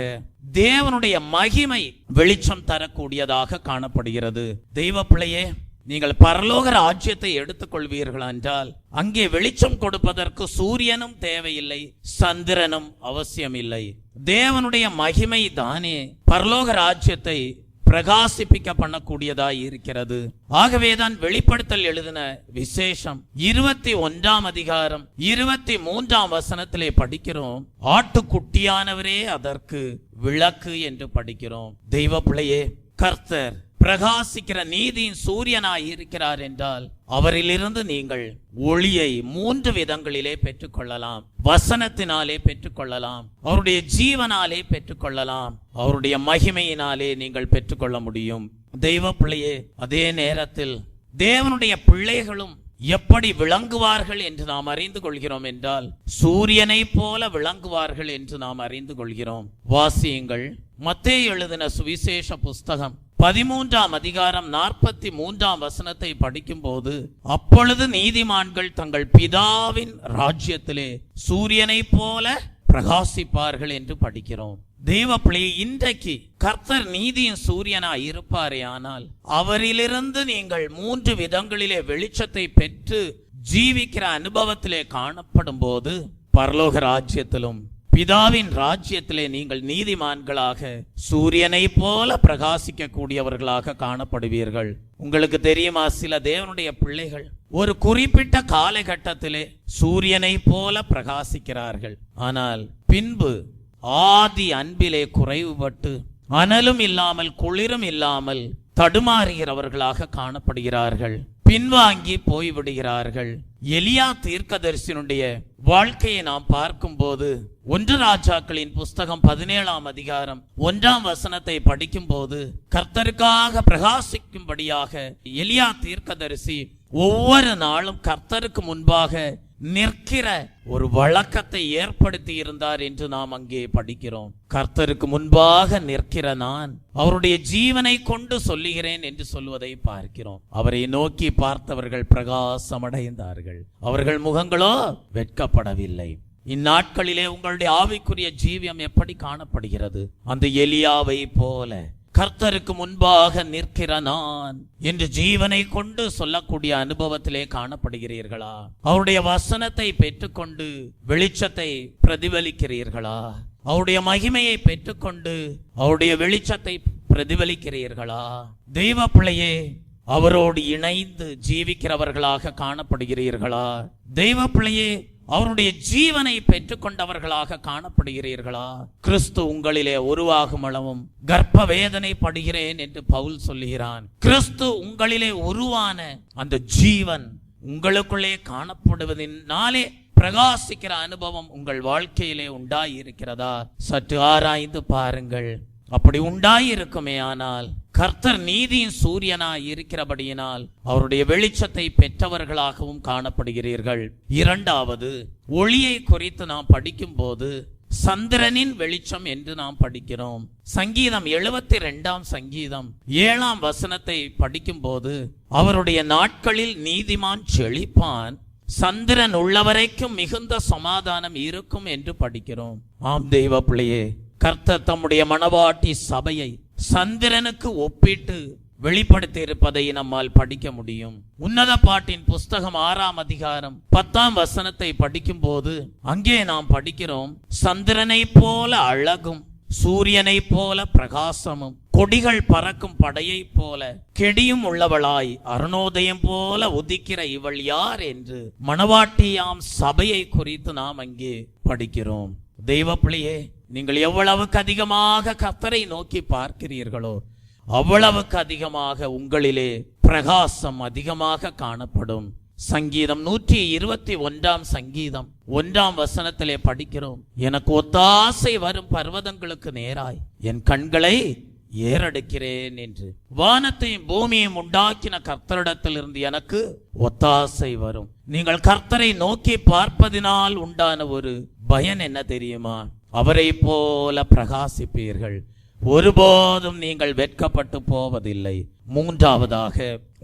S3: தேவனுடைய மகிமை வெளிச்சம் தரக்கூடியதாக காணப்படுகிறது. தெய்வ பிள்ளையே, நீங்கள் பரலோக ராஜ்யத்தை எடுத்துக்கொள்வீர்கள் என்றால் அங்கே வெளிச்சம் கொடுப்பதற்கு சூரியனும் தேவையில்லை, சந்திரனும் அவசியம் இல்லை. தேவனுடைய மகிமை தானே பரலோக ராஜ்யத்தை பிரகாசிப்பிக்க பண்ணக்கூடியதாய் இருக்கிறது. ஆகவேதான் வெளிப்படுத்தல் எழுதின விசேஷம் 21ஆம் அதிகாரம் 23ஆம் வசனத்திலே படிக்கிறோம், ஆட்டுக்குட்டியானவரே அதற்கு விளக்கு என்று படிக்கிறோம். தெய்வ பிள்ளையே, கர்த்தர் பிரகாசிக்கிற நீதியின் சூரியனாய் இருக்கிறார் என்றால் அவரிலிருந்து நீங்கள் ஒளியை 3 விதங்களிலே பெற்றுக்கொள்ளலாம். வசனத்தினாலே பெற்றுக்கொள்ளலாம், அவருடைய ஜீவனாலே பெற்றுக்கொள்ளலாம், அவருடைய மகிமையினாலே நீங்கள் பெற்றுக்கொள்ள முடியும். தெய்வ பிள்ளையே, அதே நேரத்தில் தேவனுடைய பிள்ளைகளும் எப்படி விளங்குவார்கள் என்று நாம் அறிந்து கொள்கிறோம் என்றால் சூரியனை போல விளங்குவார்கள் என்று நாம் அறிந்து கொள்கிறோம். வாசியுங்கள், மத்தேயு எழுதின சுவிசேஷ புஸ்தகம் 13ஆம் அதிகாரம் 43ஆம் வசனத்தை படிக்கும் போது, அப்பொழுது நீதிமான்கள் தங்கள் பிதாவின் ராஜ்யத்திலே சூரியனை போல பிரகாசிப்பார்கள் என்று படிக்கிறோம். தெய்வ பிள்ளையே, இன்றைக்கு கர்த்தர் நீதியின் சூரியனாய் இருப்பாரே ஆனால் அவரிலிருந்து நீங்கள் 3 விதங்களிலே வெளிச்சத்தை பெற்று ஜீவிக்கிற அனுபவத்திலே காணப்படும் போது பரலோக ராஜ்யத்திலும் பிதாவின் ராஜ்யத்திலே நீங்கள் நீதிமான்களாக சூரியனை போல பிரகாசிக்க கூடியவர்களாக காணப்படுவீர்கள். உங்களுக்கு தெரியுமா, சில தேவனுடைய பிள்ளைகள் ஒரு குறிப்பிட்ட காலகட்டத்திலே சூரியனை போல பிரகாசிக்கிறார்கள், ஆனால் பின்பு ஆதி அன்பிலே குறைவுபட்டு அனலும் இல்லாமல் குளிரும் இல்லாமல் தடுமாறுகிறவர்களாக காணப்படுகிறார்கள், பின்வாங்கி போய்விடுகிறார்கள். எலியா தீர்க்கதரிசியினுடைய வாழ்க்கையை நாம் பார்க்கும் போது 1 ராஜாக்களின் புஸ்தகம் 17ஆம் அதிகாரம் 1ஆம் வசனத்தை படிக்கும் போது கர்த்தருக்காக பிரகாசிக்கும்படியாக எலியா தீர்க்கதரிசி ஒவ்வொரு நாளும் கர்த்தருக்கு முன்பாக நிற்கிற ஒரு வழக்கத்தை ஏற்படுத்தி இருந்தார் என்று நாம் அங்கே படிக்கிறோம். கர்த்தருக்கு முன்பாக நிற்கிற நான் அவருடைய ஜீவனை கொண்டு சொல்லுகிறேன் என்று சொல்வதை பார்க்கிறோம். அவரை நோக்கி பார்த்தவர்கள் பிரகாசமடைந்தார்கள், அவர்கள் முகங்களோ வெட்கப்படவில்லை. இந்நாட்களிலே உங்களுடைய ஆவிக்குரிய ஜீவியம் எப்படி காணப்படுகிறது? அந்த எலியாவை போல கர்த்தருக்கு முன்பாக நிற்கிற நான் என்று ஜீவனை கொண்டு சொல்லக்கூடிய அனுபவத்திலே காணப்படுகிறீர்களா? அவருடைய வசனத்தை பெற்றுக்கொண்டு வெளிச்சத்தை பிரதிபலிக்கிறீர்களா? அவருடைய மகிமையை பெற்றுக்கொண்டு அவருடைய வெளிச்சத்தை பிரதிபலிக்கிறீர்களா? தெய்வ பிள்ளையே, அவரோடு இணைந்து ஜீவிக்கிறவர்களாக காணப்படுகிறீர்களா? தெய்வ பிள்ளையே, அவருடைய ஜீவனை பெற்றுக்கொண்டவர்களாக காணப்படுகிறீர்களா? கிறிஸ்து உங்களிலே உருவாகும் அளவும் கர்ப்ப வேதனை படுகிறேன் என்று பவுல் சொல்லுகிறான். கிறிஸ்து உங்களிலே உருவான அந்த ஜீவன் உங்களுக்குள்ளே காணப்படுவதனாலே பிரகாசிக்கிற அனுபவம் உங்கள் வாழ்க்கையிலே உண்டாயிருக்கிறதா? சற்று ஆராய்ந்து பாருங்கள். அப்படி உண்டாயிருக்குமே ஆனால் கர்த்தர் நீதியின் சூரியனாய் இருக்கிறபடியினால் அவருடைய வெளிச்சத்தை பெற்றவர்களாகவும் காணப்படுகிறீர்கள். இரண்டாவது, ஒளியை குறித்து நாம் படிக்கும் போது சந்திரனின் வெளிச்சம் என்று நாம் படிக்கிறோம். சங்கீதம் 72ஆம் சங்கீதம் 7ஆம் வசனத்தை படிக்கும் போது அவருடைய நாட்களில் நீதிமான் செழிப்பான், சந்திரன் உள்ளவரைக்கும் மிகுந்த சமாதானம் இருக்கும் என்று படிக்கிறோம். ஆம் தெய்வ பிள்ளையே, கர்த்தர் தம்முடைய மணவாட்டி சபையை சந்திரனுக்கு ஒப்பிட்டு வெளிப்படுத்தி இருப்பதை நம்மால் படிக்க முடியும். உன்னத பாட்டின் புஸ்தகம் 6ஆம் அதிகாரம் 10ஆம் வசனத்தை படிக்கும் போது அங்கே நாம் படிக்கிறோம், சந்திரனை போல அழகும் சூரியனை போல பிரகாசமும் கொடிகள் பறக்கும் படையை போல கெடியும் உள்ளவளாய் அருணோதயம் போல உதிக்கிற இவள் யார் என்று மணவாட்டியாம் சபையை குறித்து நாம் அங்கே படிக்கிறோம். தெய்வ பிள்ளையே, நீங்கள் எவ்வளவுக்கு அதிகமாக கர்த்தரை நோக்கி பார்க்கிறீர்களோ அவ்வளவுக்கு அதிகமாக உங்களிலே பிரகாசம் அதிகமாக காணப்படும். சங்கீதம் 121 சங்கீதம் 1 படிக்கிறோம், எனக்கு ஒத்தாசை வரும் பர்வதங்களுக்கு நேராய் என் கண்களை ஏறெடுக்கிறேன் என்று. வானத்தையும் பூமியையும் உண்டாக்கின கர்த்தரிடத்திலிருந்து எனக்கு ஒத்தாசை வரும். நீங்கள் கர்த்தரை நோக்கி பார்ப்பதினால் உண்டான ஒரு பயன் என்ன தெரியுமா? அவரை போல பிரகாசிப்பீர்கள், ஒருபோதும் நீங்கள் வெட்கப்பட்டு போவதில்லை. மூன்றாவதாக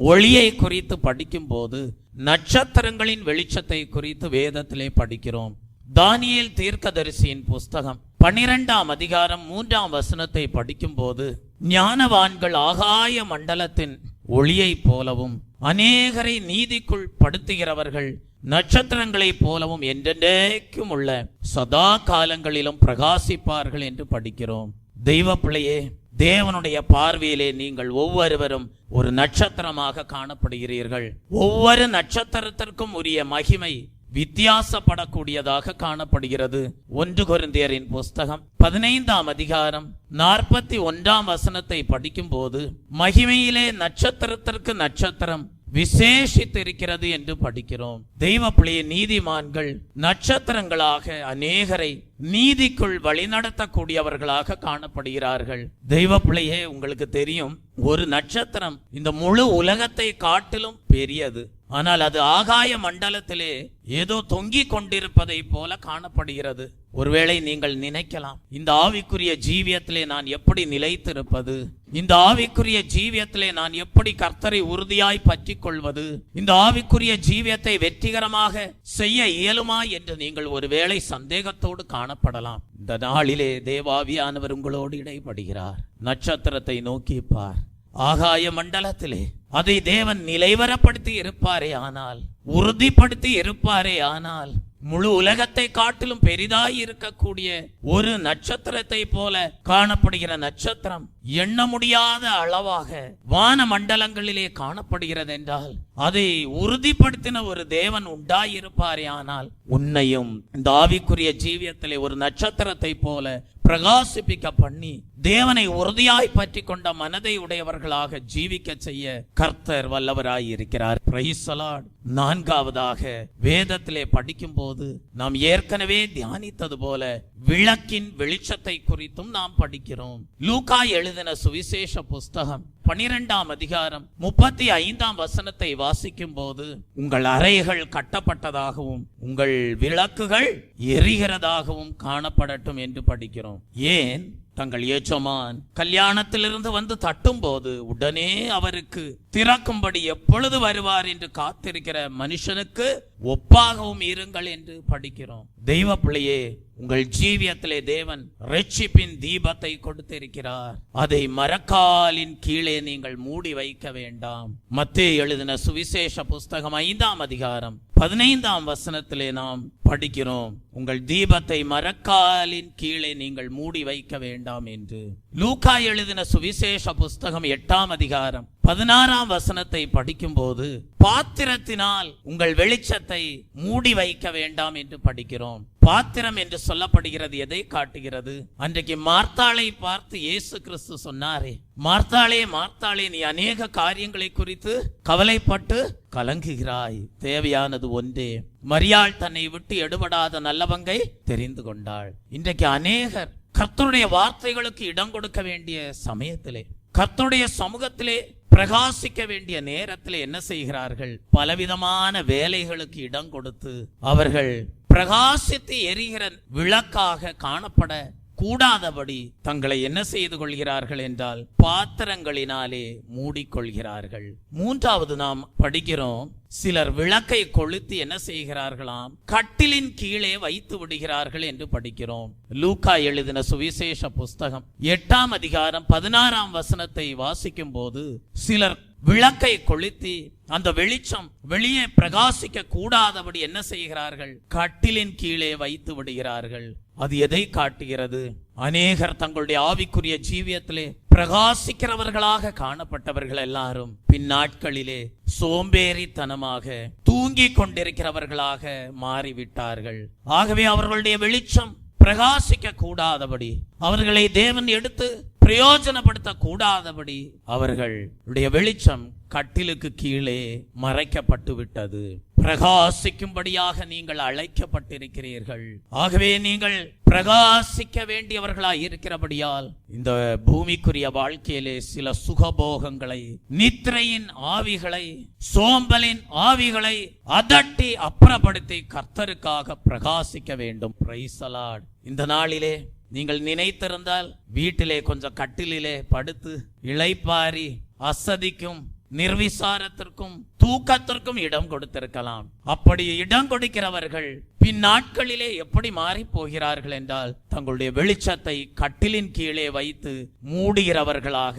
S3: ஒளியை குறித்து படிக்கும் போது நட்சத்திரங்களின் வெளிச்சத்தை குறித்து வேதத்திலே படிக்கிறோம். தானியேல் தீர்க்கதரிசியின் புஸ்தகம் 12 அதிகாரம் 3 படிக்கும் போது ஞானவான்கள் ஆகாய மண்டலத்தின் ஒளியை போலவும் அநேகரை நீதிக்குள் படுத்துகிறவர்கள் நட்சத்திரங்களைப் போலவும் என்றென்றைக்கும் உள்ள சதா காலங்களிலும் பிரகாசிப்பார்கள் என்று படிக்கிறோம். தெய்வ பிள்ளையே, தேவனுடைய பார்வையிலே நீங்கள் ஒவ்வொருவரும் ஒரு நட்சத்திரமாக காணப்படுகிறீர்கள். ஒவ்வொரு நட்சத்திரத்திற்கும் உரிய மகிமை வித்தியாசப்படக்கூடியதாக காணப்படுகிறது. 1 கொரிந்தியரின் புஸ்தகம் 15 அதிகாரம் 41 படிக்கும் போது மகிமையிலே நட்சத்திரத்திற்கு நட்சத்திரம் விசேஷித்திருக்கிறது என்று படிக்கிறோம். தெய்வ பிள்ளைய நீதிமான்கள் நட்சத்திரங்களாக அநேகரை நீதிக்குள் வழிநடத்தக்கூடியவர்களாக காணப்படுகிறார்கள். தெய்வ பிள்ளையே, உங்களுக்கு தெரியும், ஒரு நட்சத்திரம் இந்த முழு உலகத்தை காட்டிலும் பெரியது. ஆனால் அது ஆகாய மண்டலத்திலே ஏதோ தொங்கிக் கொண்டிருப்பதை போல காணப்படுகிறது. ஒருவேளை நீங்கள் நினைக்கலாம், இந்த ஆவிக்குரிய ஜீவியத்திலே நான் எப்படி நிலைத்திருப்பது? இந்த ஆவிக்குரிய ஜீவியத்திலே நான் எப்படி கர்த்தரை உறுதியாய் பற்றி கொள்வது? இந்த ஆவிக்குரிய ஜீவியத்தை வெற்றிகரமாக செய்ய இயலுமா என்று நீங்கள் ஒருவேளை சந்தேகத்தோடு காணப்படலாம். இந்த நாளிலே தேவாவியானவர் உங்களோடு இடைப்படுகிறார். நட்சத்திரத்தை நோக்கி பார். ஆகாய மண்டலத்திலே அதை தேவன் நிலைவரப்படுத்தி இருப்பாரே ஆனால், உறுதிப்படுத்தி இருப்பாரே ஆனால், முழு உலகத்தை காட்டிலும் பெரிதாய் இருக்கக்கூடிய ஒரு நட்சத்திரத்தை போல காணப்படுகிற நட்சத்திரம் எண்ண முடியாத அளவாக வான மண்டலங்களிலே காணப்படுகிறது என்றால், அதை உறுதிப்படுத்தின ஒரு தேவன் உண்டாயிருப்பாரே ஆனால், உன்னையும் இந்த ஆவிக்குரிய ஜீவியத்திலே ஒரு நட்சத்திரத்தை போல பிரகாசிப்பிக்க பண்ணி தேவனை உறுதியாய் பற்றி கொண்ட மனதை உடையவர்களாக ஜீவிக்க செய்ய கர்த்தர் வல்லவராய் இருக்கிறார். Praise the Lord. 4வதாக வேதத்திலே படிக்கும் போது நாம் ஏற்கனவே தியானித்தது போல விளக்கின் வெளிச்சத்தை குறித்தும் நாம் படிக்கிறோம். லூக்கா எழுதின சுவிசேஷ புஸ்தகம் 12 அதிகாரம் 35 வாசிக்கும் போது உங்கள் அறைகள் கட்டப்பட்டதாகவும் உங்கள் விளக்குகள் எரிகிறதாகவும் காணப்படட்டும் என்று படிக்கிறோம். ஏன்? தங்கள் எஜமான் கல்யாணத்திலிருந்து வந்து தட்டும் போது உடனே அவருக்கு திறக்கும்படி எப்பொழுது வருவார் என்று காத்திருக்கிற மனுஷனுக்கு ஒப்பாகவும் இருங்கள் என்று படிக்கிறோம். தெய்வ பிள்ளையே, உங்கள் ஜீவியத்திலே தேவன் ரட்சிப்பின் தீபத்தை கொடுத்திருக்கிறார். அதை மரக்காலின் கீழே நீங்கள் மூடி வைக்க வேண்டாம். மத்தேயு எழுதின சுவிசேஷ புஸ்தகம் 5 அதிகாரம் 15 நாம் படிக்கிறோம், உங்கள் தீபத்தை மரக்காலின் கீழே நீங்கள் மூடி வைக்க வேண்டாம் என்று. லூக்கா எழுதின சுவிசேஷ புஸ்தகம் 8 அதிகாரம் 16 படிக்கும் போது பாத்திரத்தினால் உங்கள் வெளிச்சத்தை மூடி வைக்க வேண்டாம் என்று படிக்கிறோம். பாத்திரம் என்று சொல்லப்படுகிறது எதை காட்டுகிறது? அன்றைக்கு மார்த்தாளை பார்த்து இயேசு கிறிஸ்து சொன்னாரே, மார்த்தாளே மார்த்தாளே, நீ அநேக காரியங்களை குறித்து கவலைப்பட்டு கலங்குகிறாய், தேவையானது ஒன்றே. மரியாள் தன்னை விட்டு எடுபடாத நல்லவங்கை தெரிந்து கொண்டாள். இன்றைக்கு அநேகர் கர்த்தருடைய வார்த்தைகளுக்கு இடம் கொடுக்க வேண்டிய சமயத்திலே, கர்த்தருடைய சமூகத்திலே பிரகாசிக்க வேண்டிய நேரத்தில் என்ன செய்கிறார்கள்? பலவிதமான வேலைகளுக்கு இடம் கொடுத்து அவர்கள் பிரகாசித்து எரிகிற விளக்காக காணப்பட கூடாதபடி தங்களை என்ன செய்து கொள்கிறார்கள் என்றால் பாத்திரங்களினாலே மூடிக்கொள்கிறார்கள். 3வது நாம் படிக்கிறோம், சிலர் விளக்கை கொளுத்தி என்ன செய்கிறார்களாம்? கட்டிலின் கீழே வைத்து விடுகிறார்கள் என்று படிக்கிறோம். லூக்கா எழுதின சுவிசேஷ புஸ்தகம் 8 அதிகாரம் 16 வாசிக்கும் போது சிலர் விளக்கை கொளுத்தி அந்த வெளிச்சம் வெளியே பிரகாசிக்க கூடாதபடி என்ன செய்கிறார்கள்? கட்டிலின் கீழே வைத்து விடுகிறார்கள். அது எதை காட்டுகிறது? அநேகர் தங்களுடைய ஆவிக்குரிய ஜீவியத்திலே பிரகாசிக்கிறவர்களாக காணப்பட்டவர்கள் எல்லாரும் பின்னாட்களிலே சோம்பேறித்தனமாக தூங்கிக் கொண்டிருக்கிறவர்களாக மாறிவிட்டார்கள். ஆகவே அவர்களுடைய வெளிச்சம் பிரகாசிக்க கூடாதபடி, அவர்களை தேவன் எடுத்து பிரயோஜனப்படுத்த கூடாதபடி அவர்களுடைய வெளிச்சம் கட்டிலுக்கு கீழே மறைக்கப்பட்டு விட்டது. பிரகாசிக்கும்படியாக நீங்கள் அழைக்கப்பட்டிருக்கிறீர்கள். ஆகவே நீங்கள் பிரகாசிக்க வேண்டியவர்களாய் இருக்கிறபடியால் இந்த பூமிக்குரிய வாழ்க்கையிலே சில சுகபோகங்களை, நித்திரையின் ஆவிகளை, சோம்பலின் ஆவிகளை அதட்டி அப்புறப்படுத்தி கர்த்தருக்காக பிரகாசிக்க வேண்டும். Praise the Lord. இந்த நாளிலே நீங்கள் நினைத்திருந்தால் வீட்டிலே கொஞ்சம் கட்டிலே படுத்து இளைப்பாரி அசதிக்கும் நிர்விசாரத்திற்கும் தூக்கத்திற்கும் இடம் கொடுத்திருக்கலாம். அப்படி இடம் கொடுக்கிறவர்கள் பின் நாட்களிலே எப்படி மாறி போகிறார்கள் என்றால், தங்களுடைய வெளிச்சத்தை கட்டிலின் கீழே வைத்து மூடுகிறவர்களாக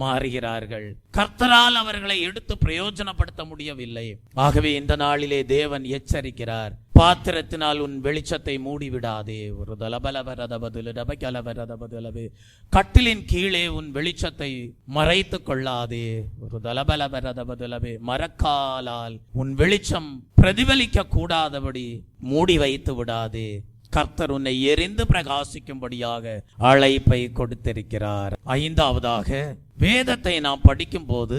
S3: மாறுகிறார்கள். கர்த்தரால் அவர்களை எடுத்து பிரயோஜனப்படுத்த முடியவில்லை. ஆகவே இந்த நாளிலே தேவன் எச்சரிக்கிறார், பாத்திரத்தினால் உன் வெளிச்சத்தை மூடிவிடாதே. ஒரு தலபலவரதபதுலபகலவரதபதுலபே, கட்டிலின் கீழே உன் வெளிச்சத்தை மறைத்து கொள்ளாதே. ஒரு தலபலவரதபதுலபே, மரக்காலால் உன் வெளிச்சம் பிரதிபலிக்க கூடாதபடி மூடி வைத்து விடாதே. கர்த்தர் உன்னை எரிந்து பிரகாசிக்கும்படியாக அழைப்பை கொடுத்திருக்கிறார். ஐந்தாவதாக, வேதத்தை நாம் படிக்கும் போது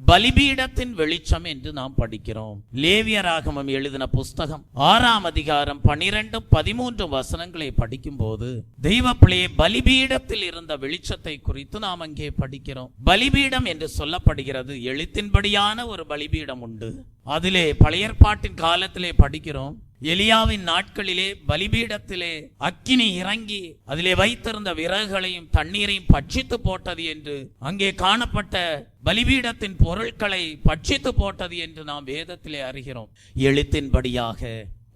S3: பலிபீடத்தின் வெளிச்சம் என்று நாம் படிக்கிறோம். லேவியராகமம் எழுதின புஸ்தகம் 6ஆம் அதிகாரம் 12, 13 வசனங்களை படிக்கும் போது தெய்வ பிள்ளையே, பலிபீடத்தில் இருந்த வெளிச்சத்தை குறித்து நாம் அங்கே படிக்கிறோம். பலிபீடம் என்று சொல்லப்படுகிறது, எழுத்தின்படியான ஒரு பலிபீடம் உண்டு. அதிலே பழைய ஏற்பாட்டின் காலத்திலே படிக்கிறோம், எலியாவின் நாட்களிலே பலிபீடத்திலே அக்கினி இறங்கி அதிலே வைத்திருந்த விறகுகளையும் தண்ணீரையும் பட்சித்து போட்டது என்று, அங்கே காணப்பட்ட பலிபீடத்தின் பொருட்களை பட்சித்து போட்டது என்று நாம் வேதத்திலே அறிகிறோம். எழுத்தின்படியாக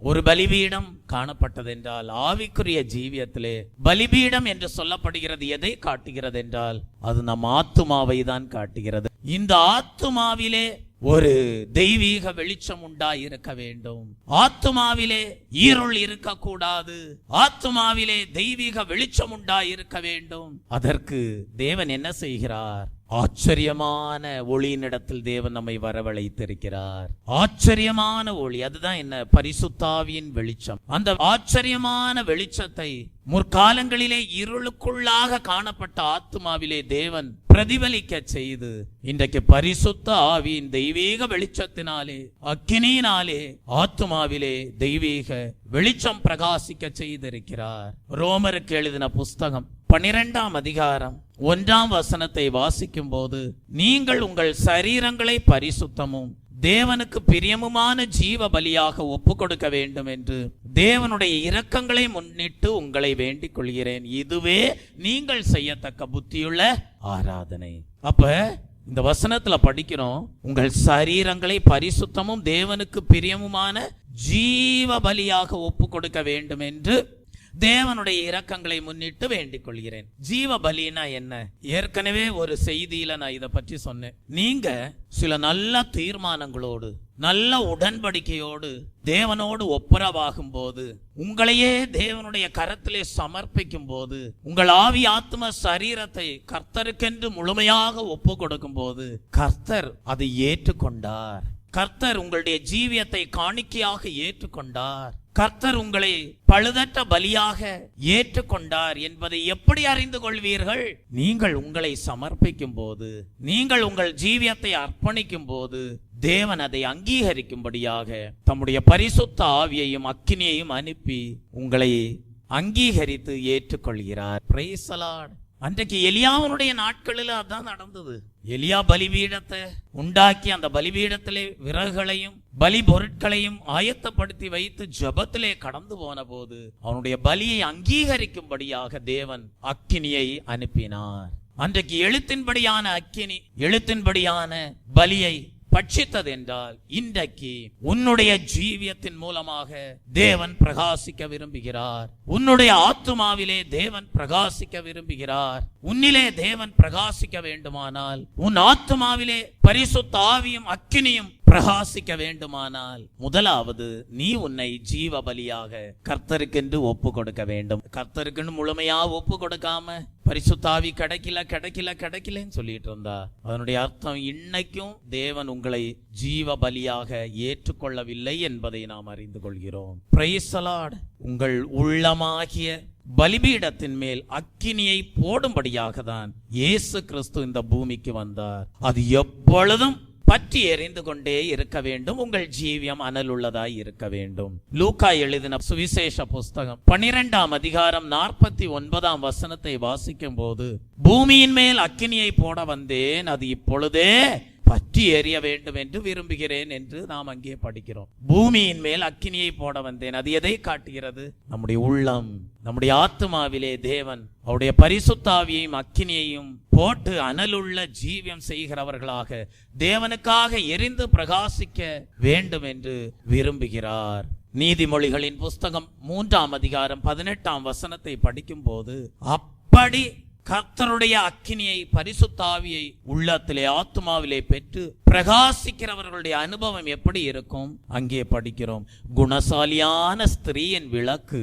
S3: ஒரு பலிபீடம் காணப்பட்டது என்றால், ஆவிக்குரிய ஜீவியத்திலே பலிபீடம் என்று சொல்லப்படுகிறது எதை காட்டுகிறது என்றால், அது நம் ஆத்துமாவை தான் காட்டுகிறது. இந்த ஆத்துமாவிலே ஒரு தெய்வீக வெளிச்சம் உண்டாயிருக்க வேண்டும். ஆத்துமாவிலே இருள் இருக்கக்கூடாது. ஆத்துமாவிலே தெய்வீக வெளிச்சம் உண்டாயிருக்க வேண்டும். அதற்கு தேவன் என்ன செய்கிறார்? ஆச்சரியமான ஒளியினிடத்தில் தேவன் நம்மை வரவழைத்திருக்கிறார். ஆச்சரியமான ஒளி, அதுதான் என்ன? பரிசுத்தாவியின் வெளிச்சம். அந்த ஆச்சரியமான வெளிச்சத்தை முற்காலங்களிலே இருளுக்குள்ளாக காணப்பட்ட ஆத்துமாவிலே தேவன் பிரதிபலிக்க செய்து, இன்றைக்கு பரிசுத்த ஆவியின் தெய்வீக வெளிச்சத்தினாலே, அக்கினியினாலே ஆத்துமாவிலே தெய்வீக வெளிச்சம் பிரகாசிக்க செய்திருக்கிறார். ரோமருக்கு எழுதின புஸ்தகம் 12ஆம் அதிகாரம் 1ஆம் வசனத்தை வாசிக்கும் போது, நீங்கள் உங்கள் சரீரங்களை பரிசுத்தமும் தேவனுக்கு பிரியமுமான ஜீவ பலியாக ஒப்பு கொடுக்க வேண்டும் என்று தேவனுடைய இரக்கங்களை முன்னிட்டு உங்களை வேண்டிக் கொள்கிறேன். இதுவே நீங்கள் செய்யத்தக்க புத்தியுள்ள ஆராதனை. அப்ப இந்த வசனத்துல படிக்கிறோம், உங்கள் சரீரங்களை பரிசுத்தமும் தேவனுக்கு பிரியமுமான ஜீவ பலியாக ஒப்பு கொடுக்க வேண்டும் என்று தேவனுடைய இரக்கங்களை முன்னிட்டு வேண்டிக் கொள்கிறேன். ஜீவ பலினா என்ன? ஏற்கனவே ஒரு செய்தியில நான் இதை பற்றி சொன்னேன். நீங்க சில நல்ல தீர்மானங்களோடு, நல்ல உடன்படிக்கையோடு தேவனோடு ஒப்புரவாகும் போது, உங்களையே தேவனுடைய கரத்திலே சமர்ப்பிக்கும் போது, உங்கள் ஆவி ஆத்ம சரீரத்தை கர்த்தருக்கென்று முழுமையாக ஒப்பு கொடுக்கும் போது, கர்த்தர் அதை ஏற்றுக்கொண்டார். கர்த்தர் உங்களுடைய ஜீவியத்தை காணிக்கையாக ஏற்றுக்கொண்டார். கர்த்தர் உங்களை பழுதற்ற பலியாக ஏற்றுக்கொண்டார் என்பதை எப்படி அறிந்து கொள்வீர்கள்? நீங்கள் உங்களை சமர்ப்பிக்கும் போது, நீங்கள் உங்கள் ஜீவியத்தை அர்ப்பணிக்கும் போது, தேவன் அதை அங்கீகரிக்கும்படியாக தம்முடைய பரிசுத்த ஆவியையும் அக்கினியையும் அனுப்பி உங்களை அங்கீகரித்து ஏற்றுக்கொள்கிறார். Praise the Lord. அன்றைக்கு எலியாவுடைய நாட்களில் அதான் நடந்தது. எலியா பலிபீடத்தை உண்டாக்கி அந்த பலிபீடத்திலே விறகுகளையும் பலி பொருட்களையும் ஆயத்தப்படுத்தி வைத்து ஜபத்திலே கடந்து போன போது, அவனுடைய பலியை அங்கீகரிக்கும்படியாக தேவன் அக்கினியை அனுப்பினார். அன்றைக்கு எழுத்தின்படியான அக்கினி, எழுத்தின்படியான பலியை பட்சித்தது என்றால், இன்றைக்கு உன்னுடைய ஜீவியத்தின் மூலமாக தேவன் பிரகாசிக்க விரும்புகிறார். உன்னுடைய ஆத்துமாவிலே தேவன் பிரகாசிக்க விரும்புகிறார். உன்னிலே தேவன் பிரகாசிக்க வேண்டுமானால், உன் ஆத்துமாவிலே பரிசுத்த ஆவியும் அக்கினியும் பிரகாசிக்க வேண்டுமானால் முதலாவது நீ உன்னை ஜீவ பலியாக கர்த்தருக்கென்று ஒப்பு கொடுக்க வேண்டும். கர்த்தருக்குன்னு முழுமையா ஒப்பு கொடுக்காம பரிசுத்தாவி கிடைக்கலன்னு சொல்லிட்டு இருந்தா அதனுடைய அர்த்தம் இன்னைக்கும் தேவன் உங்களை ஜீவ பலியாக ஏற்றுக்கொள்ளவில்லை என்பதை நாம் அறிந்து கொள்கிறோம். Praise the Lord. உங்கள் உள்ளமாகிய பலிபீடத்தின் மேல் அக்கினியை போடும்படியாக தான் இயேசு கிறிஸ்து இந்த பூமிக்கு வந்தார். அது எப்பொழுதும் பற்றி எரிந்து கொண்டே இருக்க வேண்டும். உங்கள் ஜீவியம் அனலுள்ளதாய் இருக்க வேண்டும். லூக்கா எழுதின சுவிசேஷ புஸ்தகம் 12ஆம் அதிகாரம் 49ஆம் வசனத்தை வாசிக்கும் போது, பூமியின் மேல் அக்கினியை போட வந்தேன், அது இப்பொழுதே பற்றி எரிய வேண்டும் என்று விரும்புகிறேன் என்று நாம் அங்கே படிக்கிறோம். பூமியின் மேல் அக்கினியை போட வந்தேன். அது எதை காட்டுகிறது? நம்முடைய உள்ளம், நம்முடைய ஆத்துமாவிலே தேவன் அவருடைய பரிசுத்தாவியையும் அக்கினியையும் போட்டு அனலுள்ள ஜீவியம் செய்கிறவர்களாக தேவனுக்காக எரிந்து பிரகாசிக்க வேண்டும் என்று விரும்புகிறார். நீதிமொழிகளின் புஸ்தகம் 3ஆம் அதிகாரம் 18ஆம் வசனத்தை படிக்கும் போது, அப்படி கர்த்தருடைய அக்கினியை பரிசுத்தாவியை உள்ளத்திலே ஆத்துமாவிலே பெற்று பிரகாசிக்கிறவர்களுடைய அனுபவம் எப்படி இருக்கும்? அங்கே படிக்கிறோம், குணசாலியான ஸ்திரீயின் விளக்கு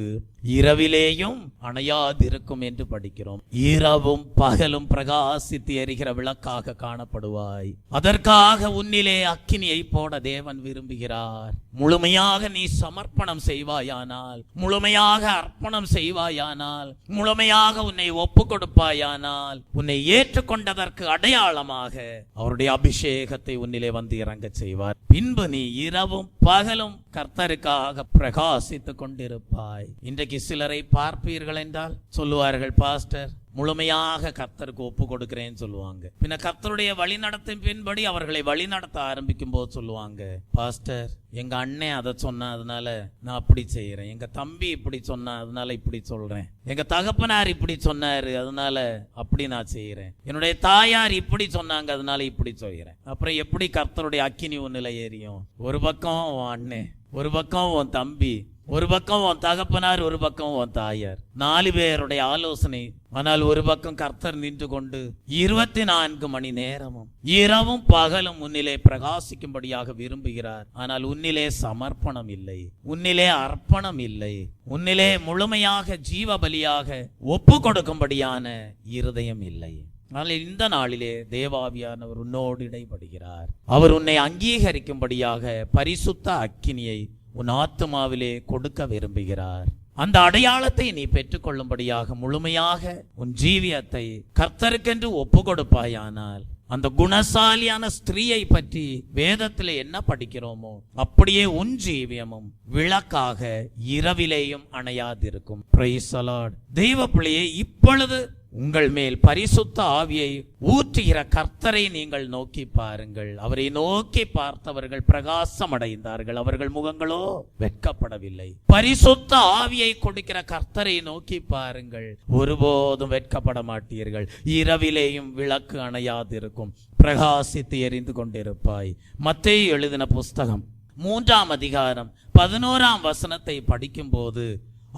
S3: இரவிலேயும் அணையாதிருக்கும் என்று படிக்கிறோம். இரவும் பகலும் பிரகாசித்து எரிகிற விளக்காக காணப்படுவாய். அதற்காக உன்னிலே அக்கினியை போட தேவன் விரும்புகிறார். முழுமையாக நீ சமர்ப்பணம் செய்வாயானால், முழுமையாக அர்ப்பணம் செய்வாயானால், முழுமையாக உன்னை ஒப்பு கொடுப்பாயானால், உன்னை ஏற்றுக்கொண்டதற்கு அடையாளமாக அவருடைய அபிஷேகத்தை உன்னிலே வந்து இறங்க செய்வார். பின்பு நீ இரவும் பகலும் கர்த்தருக்காக பிரகாசித்துக் கொண்டிருப்பாய். இன்றைக்கு சிலரை பார்ப்பீர்கள் என்றால் சொல்லுவார்கள், பாஸ்டர் முழுமையாக கர்த்தருக்கு ஒப்பு கொடுக்கிறேன்னு சொல்லுவாங்க. பின்ன கர்த்தருடைய வழிநடத்தின் பின்படி அவர்களை வழிநடத்த ஆரம்பிக்கும் போது சொல்லுவாங்க, பாஸ்டர் எங்க அண்ணன் அதை சொன்னா அதனால நான் அப்படி செய்யறேன், எங்க தம்பி இப்படி சொன்னா அதனால இப்படி சொல்றேன், எங்க தகப்பனார் இப்படி சொன்னாரு அதனால அப்படி நான் செய்யறேன், என்னுடைய தாயார் இப்படி சொன்னாங்க அதனால இப்படி செய்யறேன். அப்புறம் எப்படி கர்த்தருடைய அக்கினி உன்னில ஏறியும்? ஒரு பக்கம் உன் அண்ணன், ஒரு பக்கம் உன் தம்பி, ஒரு பக்கம் உன் தகப்பனார், ஒரு பக்கம் உன் தாயார், 4 பேருடைய ஆலோசனை. ஆனால் ஒரு பக்கம் கர்த்தர் நின்று கொண்டு 24 மணி நேரமும் இரவும் பகலும் உன்னிலே பிரகாசிக்கும்படியாக விரும்புகிறார். ஆனால் உன்னிலே சமர்ப்பணம் இல்லை, உன்னிலே அர்ப்பணம் இல்லை, உன்னிலே முழுமையாக ஜீவ பலியாக ஒப்பு கொடுக்கும்படியான இருதயம் இல்லை. ஆனால் இந்த நாளிலே தேவாவியானவர் உன்னோடு இடைப்படுகிறார். அவர் உன்னை அங்கீகரிக்கும்படியாக பரிசுத்த அக்கினியை உன் ஆத்துமாவிலே கொடுக்க விரும்புகிறார். அந்த அடையாளத்தை நீ பெற்றுக்கொள்ளும்படியாக முழுமையாக உன் ஜீவியத்தை கர்த்தருக்கென்று ஒப்பு கொடுப்பாயானால், அந்த குணசாலியான ஸ்திரீயை பற்றி வேதத்திலே என்ன படிக்கிறோமோ அப்படியே உன் ஜீவியமும் விளக்காக இரவிலேயும் அணையாதிருக்கும். Praise the Lord. தெய்வ பிள்ளையே, இப்பொழுது உங்கள் மேல் பரிசுத்த ஆவியை ஊற்றுகிற கர்த்தரை நீங்கள் நோக்கி பாருங்கள். அவரை நோக்கி பார்த்தவர்கள் பிரகாசம் அடைந்தார்கள், அவர்கள் முகங்களோ வெட்கப்படவில்லை. பரிசுத்த ஆவியை கொடுக்கிற கர்த்தரை நோக்கி பாருங்கள், ஒருபோதும் வெட்கப்பட மாட்டீர்கள். இரவிலேயும் விளக்கு அணையாதிருக்கும், பிரகாசித்து எரிந்து கொண்டிருப்பாய். மத்தேயு எழுதின புஸ்தகம் 3ஆம் அதிகாரம் 11ஆம் வசனத்தை படிக்கும் போது,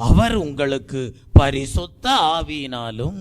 S3: அவர் உங்களுக்கு பரிசுத்த ஆவியினாலும்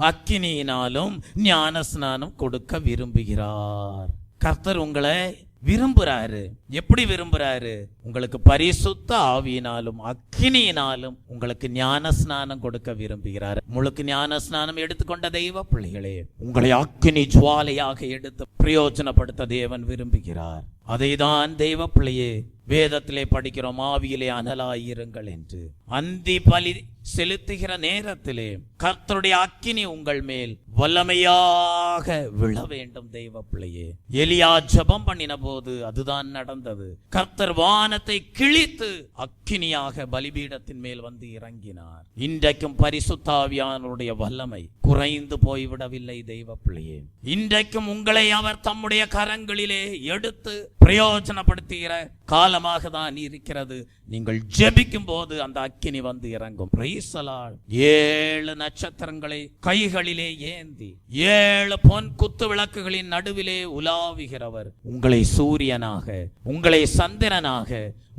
S3: அக்கினியினாலும் ஞான ஸ்நானம் கொடுக்க விரும்புகிறார். கர்த்தர் உங்களை விரும்புறாரு. எப்படி விரும்புறாரு? உங்களுக்கு பரிசுத்த ஆவியினாலும் அக்கினியினாலும் உங்களுக்கு ஞான ஸ்நானம் கொடுக்க விரும்புகிறார். உங்களுக்கு ஞான ஸ்நானம் எடுத்துக்கொண்ட தெய்வ பிள்ளைகளே, உங்களை அக்கினி ஜுவாலையாக எடுத்து பிரயோஜனப்படுத்த தேவன் விரும்புகிறார். அதைதான் தெய்வ பிள்ளையே வேதத்திலே படிக்கிறோம், ஆவியிலே அனலாயிருங்கள் என்று. அந்தி பலி செலுத்துகிற நேரத்திலே கர்த்தருடைய அக்கினி உங்கள் மேல் வல்லமையாக விழ வேண்டும். தெய்வ பிள்ளையே, எலியா ஜெபம் பண்ணின போது அதுதான் நடந்தது. கர்த்தர் வானத்தை கிழித்து அக்கினியாக பலிபீடத்தின் மேல் வந்து இறங்கினார். இன்றைக்கும் பரிசுத்த ஆவியானவருடைய வல்லமை குறைந்து போய்விடவில்லை. தெய்வ பிள்ளையே, இன்றைக்கும் உங்களை அவர் தம்முடைய கரங்களிலே எடுத்து பிரயோஜனப்படுத்துகிற காலமாக தான் இருக்கிறது. நீங்கள் ஜெபிக்கும் போது அந்த அக்கினி வந்து இறங்கும். Praise the Lord. 7 நட்சத்திரங்களை கைகளிலே ஏந்தி 7 பொன் குத்து விளக்குகளின் நடுவிலே உலாவுகிறவர் உங்களை சூரியனாக, உங்களை சந்திரனாக,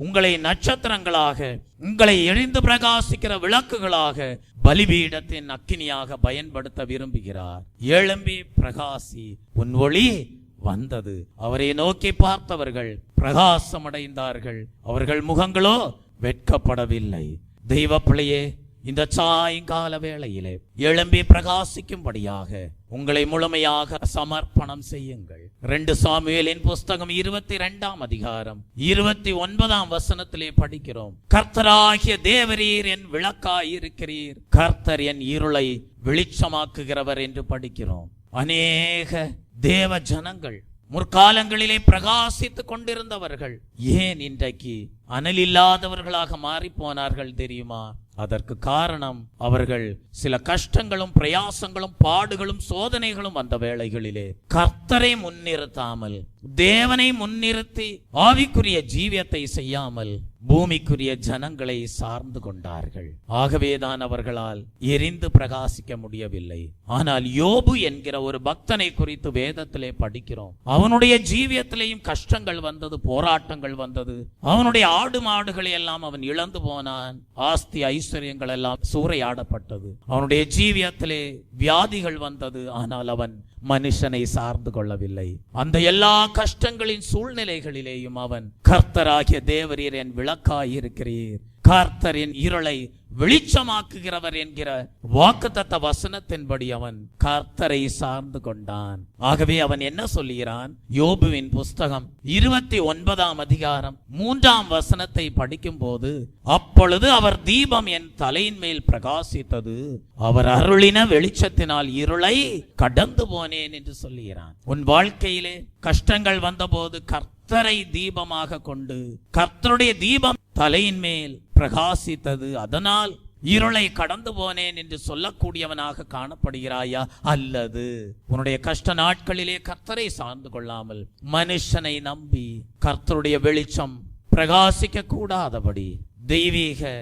S3: உங்களை நட்சத்திரங்களாக, உங்களை எரிந்து பிரகாசிக்கிற விளக்குகளாக பலிபீடத்தின் அக்கினியாக பயன்படுத்த விரும்புகிறார். எழும்பி பிரகாசி, உன் ஒளி வந்தது. அவரை நோக்கி பார்த்தவர்கள் பிரகாசமடைந்தார்கள், அவர்கள் முகங்களோ வெட்கப்படவில்லை. தெய்வ பிள்ளையே, இந்த சாயங்கால வேளையிலே எழும்பி பிரகாசிக்கும்படியாக உங்களை முழுமையாக சமர்ப்பணம் செய்யுங்கள். 2 சாமுவேலின் புஸ்தகம் 22ஆம் அதிகாரம் 29ஆம் வசனத்திலே படிக்கிறோம், கர்த்தராகிய தேவரீர் என் விளக்காயிருக்கிறீர், கர்த்தர் என் இருளை வெளிச்சமாக்குகிறவர் என்று படிக்கிறோம். அநேக தேவ ஜனங்கள் முற்காலங்களிலே பிரகாசித்துக் கொண்டிருந்தவர்கள் ஏன் இன்றைக்கு அனல் இல்லாதவர்களாக மாறி போனார்கள் தெரியுமா? அதற்கு காரணம், அவர்கள் சில கஷ்டங்களும் பிரயாசங்களும் பாடுகளும் சோதனைகளும் வந்த வேளைகளிலே கர்த்தரை முன்னிறுத்தாமல், தேவனை முன்னிறுத்தி ஆவிக்குரிய ஜீவியத்தை செய்யாமல் பூமிக்குரிய ஜனங்களை சார்ந்து கொண்டார்கள். ஆகவேதான் அவர்களால் எரிந்து பிரகாசிக்க முடியவில்லை. ஆனால் யோபு என்கிற ஒரு பக்தனை குறித்து வேதத்திலே படிக்கிறோம். அவனுடைய ஜீவியத்திலேயும் கஷ்டங்கள் வந்தது, போராட்டங்கள் வந்தது. அவனுடைய ஆடு மாடுகளை எல்லாம் அவன் இழந்து போனான். ஆஸ்தி ஐஸ்வர்யங்கள் எல்லாம் சூறையாடப்பட்டது. அவனுடைய ஜீவியத்திலே வியாதிகள் வந்தது. ஆனால் அவன் மனுஷனை சார்ந்து கொள்ளவில்லை. அந்த எல்லா கஷ்டங்களின் சூழ்நிலைகளிலேயும் அவன் கர்த்தராகிய தேவரீர் என் விளக்காயிருக்கிறீர், கர்த்தர் என் இருளை வெளிச்சமாக்குகிறவர் என்கிற வாக்குத்தத்த வசனத்தின்படி அவன் கர்த்தரை சார்ந்து கொண்டான். ஆகவே அவன் என்ன சொல்லுகிறான்? யோபுவின் புஸ்தகம் 29ஆம் அதிகாரம் 3ஆம் வசனத்தை படிக்கும் போது, அப்பொழுது அவர் தீபம் என் தலையின் மேல் பிரகாசித்தது, அவர் அருளின வெளிச்சத்தினால் இருளை கடந்து போனேன் என்று சொல்லுகிறான். உன் வாழ்க்கையிலே கஷ்டங்கள் வந்தபோது கர்த்தரை தீபமாக கொண்டு, கர்த்தருடைய தீபம் தலையின் மேல் பிரகாசித்தது, அதனால் இருளை கடந்து போனேன் என்று சொல்லக்கூடியவனாக காணப்படுகிறாயா? அல்லது உன்னுடைய கஷ்ட நாட்களிலே கர்த்தரை சார்ந்து கொள்ளாமல் மனுஷனை நம்பி கர்த்தருடைய வெளிச்சம் பிரகாசிக்க கூடாதபடி தெய்வீக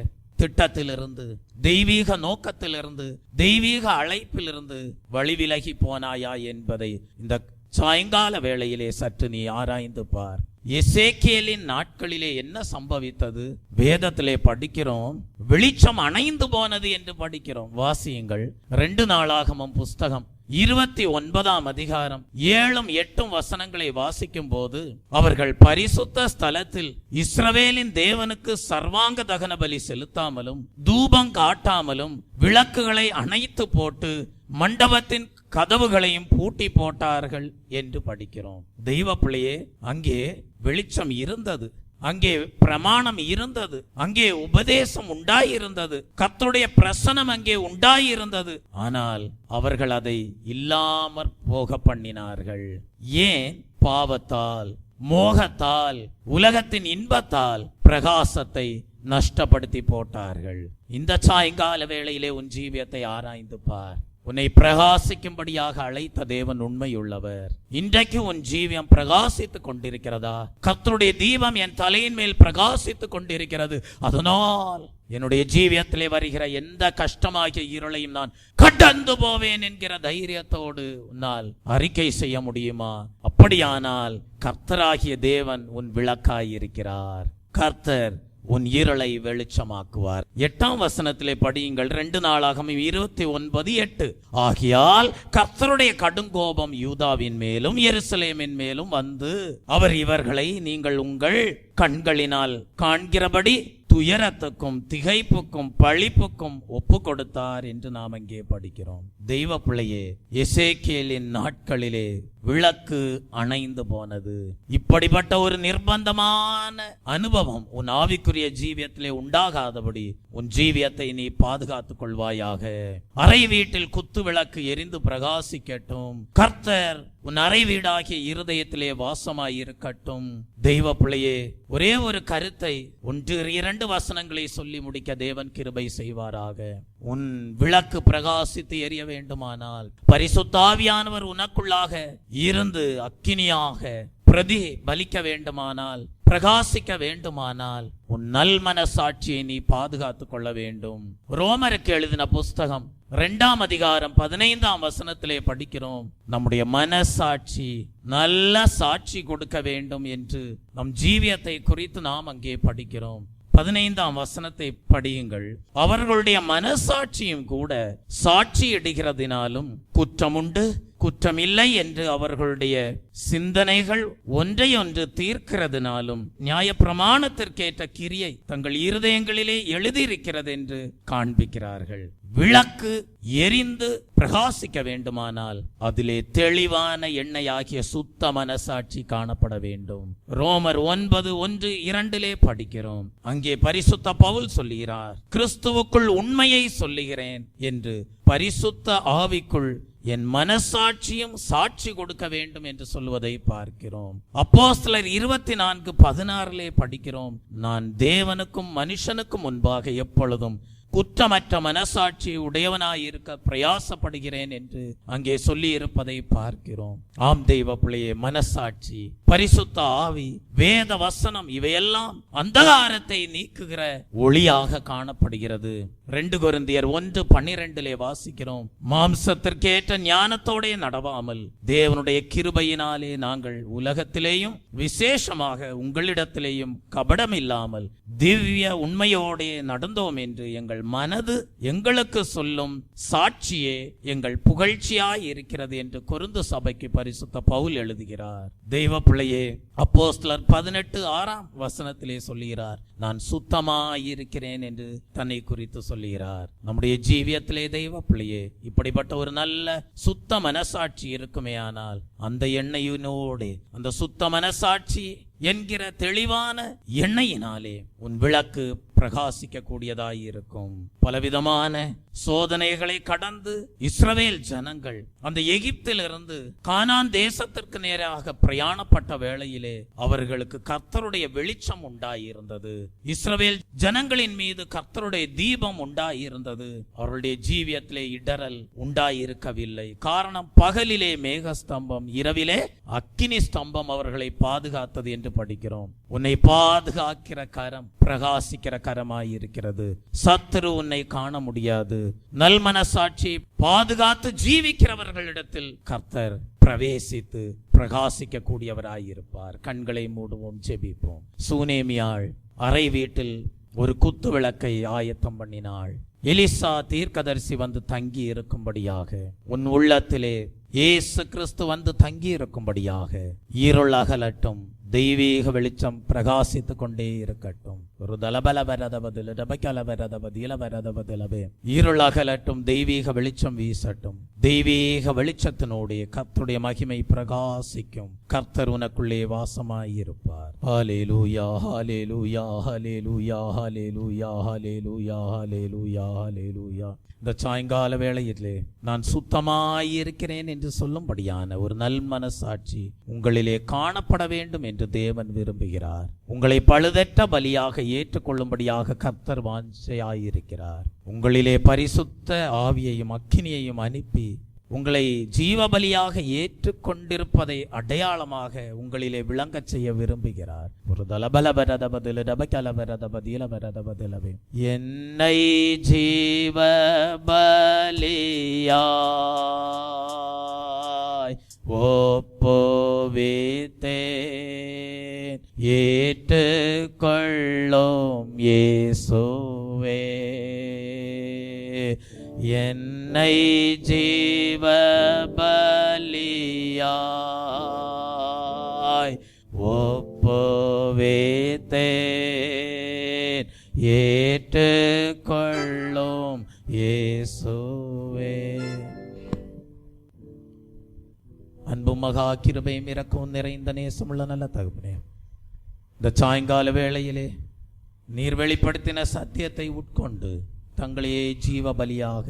S3: திட்டத்திலிருந்து, தெய்வீக நோக்கத்திலிருந்து, தெய்வீக அழைப்பிலிருந்து வழிவிலகி போனாயா என்பதை இந்த சாயங்கால வேளையிலே சற்று நீ ஆராய்ந்து பார். எசேக்கியேலின் நாட்களிலே என்ன சம்பவித்தது? வேதத்திலே படிக்கிறோம், வெளிச்சம் அணைந்து போனது என்று படிக்கிறோம். வாசியுங்கள். 2 நாளாகமம் புஸ்தகம் 29ஆம் அதிகாரம் 7ம் 8ம் வசனங்களை வாசிக்கும் போது, அவர்கள் பரிசுத்த ஸ்தலத்தில் இஸ்ரவேலின் தேவனுக்கு சர்வாங்க தகன பலி செலுத்தாமலும் தூபம் காட்டாமலும் விளக்குகளை அணைத்து போட்டு மண்டபத்தின் கதவுகளையும் பூட்டி போட்டார்கள் என்று படிக்கிறோம். தெய்வ பிள்ளையே, அங்கே வெளிச்சம் இருந்தது, அங்கே பிரமாணம் இருந்தது, அங்கே உபதேசம் உண்டாயிருந்தது, கர்த்தருடைய பிரசனம் அங்கே உண்டாயிருந்தது. ஆனால் அவர்கள் அதை இல்லாமற் போக பண்ணினார்கள். ஏன்? பாவத்தால், மோகத்தால், உலகத்தின் இன்பத்தால் பிரகாசத்தை நஷ்டப்படுத்தி போட்டார்கள். இந்த சாயங்கால வேளையிலே உன் ஜீவியத்தை ஆராய்ந்து பார். உன்னை பிரகாசிக்கும்படியாக அழைத்த தேவன் உண்மையுள்ளவர். இன்றைக்கு உன் ஜீவியம் பிரகாசித்துக் கொண்டிருக்கிறதா? கர்த்தருடைய தீபம் என் தலையின் மேல் பிரகாசித்துக் கொண்டிருக்கிறது, அதனால் என்னுடைய ஜீவியத்திலே வருகிற எந்த கஷ்டமாகிய இருளையும் நான் கடந்து போவேன் என்கிற தைரியத்தோடு உன்னால் அறிக்கை செய்ய முடியுமா? அப்படியானால் கர்த்தராகிய தேவன் உன் விளக்காயிருக்கிறார். கர்த்தர் உன் இருளை வெளிச்சமாக்குவார். 8ஆம் வசனத்திலே படியுங்கள். 2 நாளாகமம் 29:8. ஆகையால் கர்த்தருடைய கடுங்கோபம் யூதாவின் மேலும் எருசலேமின் மேலும் வந்து, அவர் இவர்களை நீங்கள் உங்கள் கண்களினால் காண்கிறபடி துயரத்துக்கும் திகைப்புக்கும் பழிப்புக்கும் ஒப்பு கொடுத்தார் என்று நாம் அங்கே படிக்கிறோம். தெய்வ பிள்ளையே, எசேக்கியேலின் நாட்களிலே விளக்கு அணைந்து போனது. இப்படிப்பட்ட ஒரு நிர்பந்தமான அனுபவம் உன் ஆவிக்குரிய ஜீவியத்திலே உண்டாகாதபடி உன் ஜீவியத்தை நீ பாதுகாத்துக் கொள்வாயாக. அறை வீட்டில் குத்து விளக்கு எரிந்து பிரகாசிக்கட்டும். கர்த்தர் உன் அறை வீடாகிய இருதயத்திலே வாசமாய் இருக்கட்டும். தெய்வ பிள்ளையே, ஒரே ஒரு கருத்தை 1-2 வசனங்களை சொல்லி முடிக்க தேவன் கிருபை செய்வாராக. உன் விளக்கு பிரகாசித்து எரிய வேண்டுமானால், பரிசுத்த ஆவியானவர் உனக்குள்ளாக இருந்து அக்கினியாக பிரதிபலிக்க வேண்டுமானால், பிரகாசிக்க வேண்டுமானால், உன் நல் மனசாட்சியை நீ பாதுகாத்துக் கொள்ள வேண்டும். ரோமருக்கு எழுதின புஸ்தகம் 2ஆம் அதிகாரம் 15ஆம் வசனத்திலே படிக்கிறோம், நம்முடைய மனசாட்சி நல்ல சாட்சி கொடுக்க வேண்டும் என்று நம் ஜீவியத்தை குறித்து நாம் அங்கே படிக்கிறோம். 15ஆம் வசனத்தை படியுங்கள். அவர்களுடைய மனசாட்சியும் கூட சாட்சி இடுகிறதினாலும் குற்றமுண்டு, குற்றமில்லை என்று அவர்களுடைய சிந்தனைகள் ஒன்றையொன்று தீர்க்கிறதுனாலும் நியாயப்பிரமாணத்திற்கேற்ற கிரியை தங்கள் இருதயங்களிலே எழுதியிருக்கிறது என்று காண்பிக்கிறார்கள். விளக்கு எரிந்து பிரகாசிக்க வேண்டுமானால் அதிலே தெளிவான எண்ணெயாகிய சுத்த மனசாட்சி காணப்பட வேண்டும். ரோமர் 9:1-2 படிக்கிறோம். அங்கே பரிசுத்த பவுல் சொல்லுகிறார், கிறிஸ்துவுக்குள் உண்மையை சொல்லுகிறேன் என்று பரிசுத்த ஆவிக்குள் என் மனசாட்சியும் சாட்சி கொடுக்க வேண்டும் என்று சொல்வதை பார்க்கிறோம். அப்போஸ்தலர் 24:16 படிக்கிறோம், நான் தேவனுக்கும் மனுஷனுக்கும் முன்பாக எப்பொழுதும் குற்றமற்ற மனசாட்சி உடையவனாயிருக்க பிரயாசப்படுகிறேன் என்று அங்கே சொல்லி இருப்பதை பார்க்கிறோம். ஆம் தெய்வ பிள்ளையே, மனசாட்சி, பரிசுத்த ஆவி, வேத வசனம் இவையெல்லாம் அந்தகாரத்தை நீக்குகிற ஒளியாக காணப்படுகிறது. 2 கொரிந்தியர் 1:12 வாசிக்கிறோம், மாம்சத்திற்கேற்ற ஞானத்தோடே நடவாமல் தேவனுடைய கிருபையினாலே நாங்கள் உலகத்திலேயும் விசேஷமாக உங்களிடத்திலேயும் கபடமில்லாமல் திவ்ய உண்மையோடே நடந்தோம் என்று எங்கள் மனது எங்களுக்கு சொல்லும் சாட்சியே எங்கள் புகழ்ச்சியாய் இருக்கிறது என்று கொரிந்து சபைக்கு பரிசுத்த பவுல் எழுதுகிறார். தெய்வ பிள்ளையே, அப்போஸ்தலர் 18:6 சொல்லுகிறார், நான் சுத்தமாயிருக்கிறேன் என்று தன்னை குறித்து சொல்லுகிறார். நம்முடைய ஜீவியத்திலே தெய்வ பிள்ளையே, இப்படிப்பட்ட ஒரு நல்ல சுத்த மனசாட்சி இருக்குமே ஆனால் அந்த எண்ணெயினோடு அந்த சுத்த மனசாட்சி என்கிற தெளிவான எண்ணெயினாலே உன் விளக்கு பிரகாசிக்க கூடியதாய் இருக்கும். பலவிதமான சோதனைகளை கடந்து இஸ்ரவேல் ஜனங்கள் அந்த எகிப்திலிருந்து கானான் தேசத்திற்கு நேராக பிரயாணப்பட்ட வேளையிலே அவர்களுக்கு கர்த்தருடைய வெளிச்சம் உண்டாயிருந்தது. இஸ்ரவேல் ஜனங்களின் மீது கர்த்தருடைய தீபம் உண்டாயிருந்தது. அவருடைய ஜீவியத்திலே இடரல் உண்டாயிருக்கவில்லை. காரணம், பகலிலே மேகஸ்தம்பம், இரவிலே அக்கினி ஸ்தம்பம் அவர்களை பாதுகாத்தது என்று படிக்கிறோம். உன்னை பாதுகாக்கிற கரம் பிரகாசிக்கிற கரமாயிருக்கிறது. சத்துரு உன்னை காண முடியாது. நல்மனசாட்சி பாதுகாத்து ஜீவிக்கிறவர்களிடத்தில் கர்த்தர் பிரவேசித்து பிரகாசிக்க கூடியவராயிருப்பார். கண்களை மூடுவோம், ஜெபிப்போம். சூனேமியாள் அறை வீட்டில் ஒரு குத்து விளக்கை ஆயத்தம் பண்ணினாள். எலிசா தீர்க்கதரிசி வந்து தங்கி இருக்கும்படியாக, உன் உள்ளத்திலே இயேசு கிறிஸ்து வந்து தங்கி இருக்கும்படியாக இருள் அகலட்டும், தெய்வீக வெளிச்சம் பிரகாசித்துக் கொண்டே இருக்கட்டும். ஒரு இருள் அகலட்டும், தெய்வீக வெளிச்சம் வீசட்டும். தெய்வீக வெளிச்சத்தினுடைய கர்த்தருடைய மகிமை பிரகாசிக்கும். கர்த்தர் உனக்குள்ளே வாசமாயிருப்பார். ஹல்லேலூயா, ஹல்லேலூயா, ஹல்லேலூயா, ஹல்லேலூயா, ஹல்லேலூயா, ஹல்லேலூயா, ஹல்லேலூயா. இந்த சாயங்கால வேளையிலே நான் சுத்தமாயிருக்கிறேன் என்று சொல்லும்படியான ஒரு நல் மனசாட்சி உங்களிலே காணப்பட வேண்டும் என்று தேவன் விரும்புகிறார். உங்களை பழுதற்ற பலியாக ஏற்றுக்கொள்ளும்படியாக கர்த்தர் வாஞ்சையாயிருக்கிறார். உங்களிலே பரிசுத்த ஆவியையும் அக்கினியையும் அனுப்பி உங்களை ஜீவபலியாக ஏற்றுக்கொண்டிருப்பதை அடையாளமாக உங்களிலே விளங்க செய்ய விரும்புகிறார். ஒரு தலபலபரதபதிலபகலபரதபதிலபரதபதிலபே என்னை ஜீவபலியாய் ஒப்புவித்தேன், ஏற்றுக்கொள்ளும் இயேசுவே. என்னை ஜீவபலியாய் ஒப்புவித்தேன், ஏற்றுக்கொள்ளும் இயேசுவே. அன்பு மகா கிருபையும் இரக்கமும் நிறைந்த நேசமுள்ள நல்ல தகப்பனே, இந்த சாயங்கால வேளையிலே நீர் வெளிப்படுத்தின சத்தியத்தை உட்கொண்டு தங்களையே ஜீவ பலியாக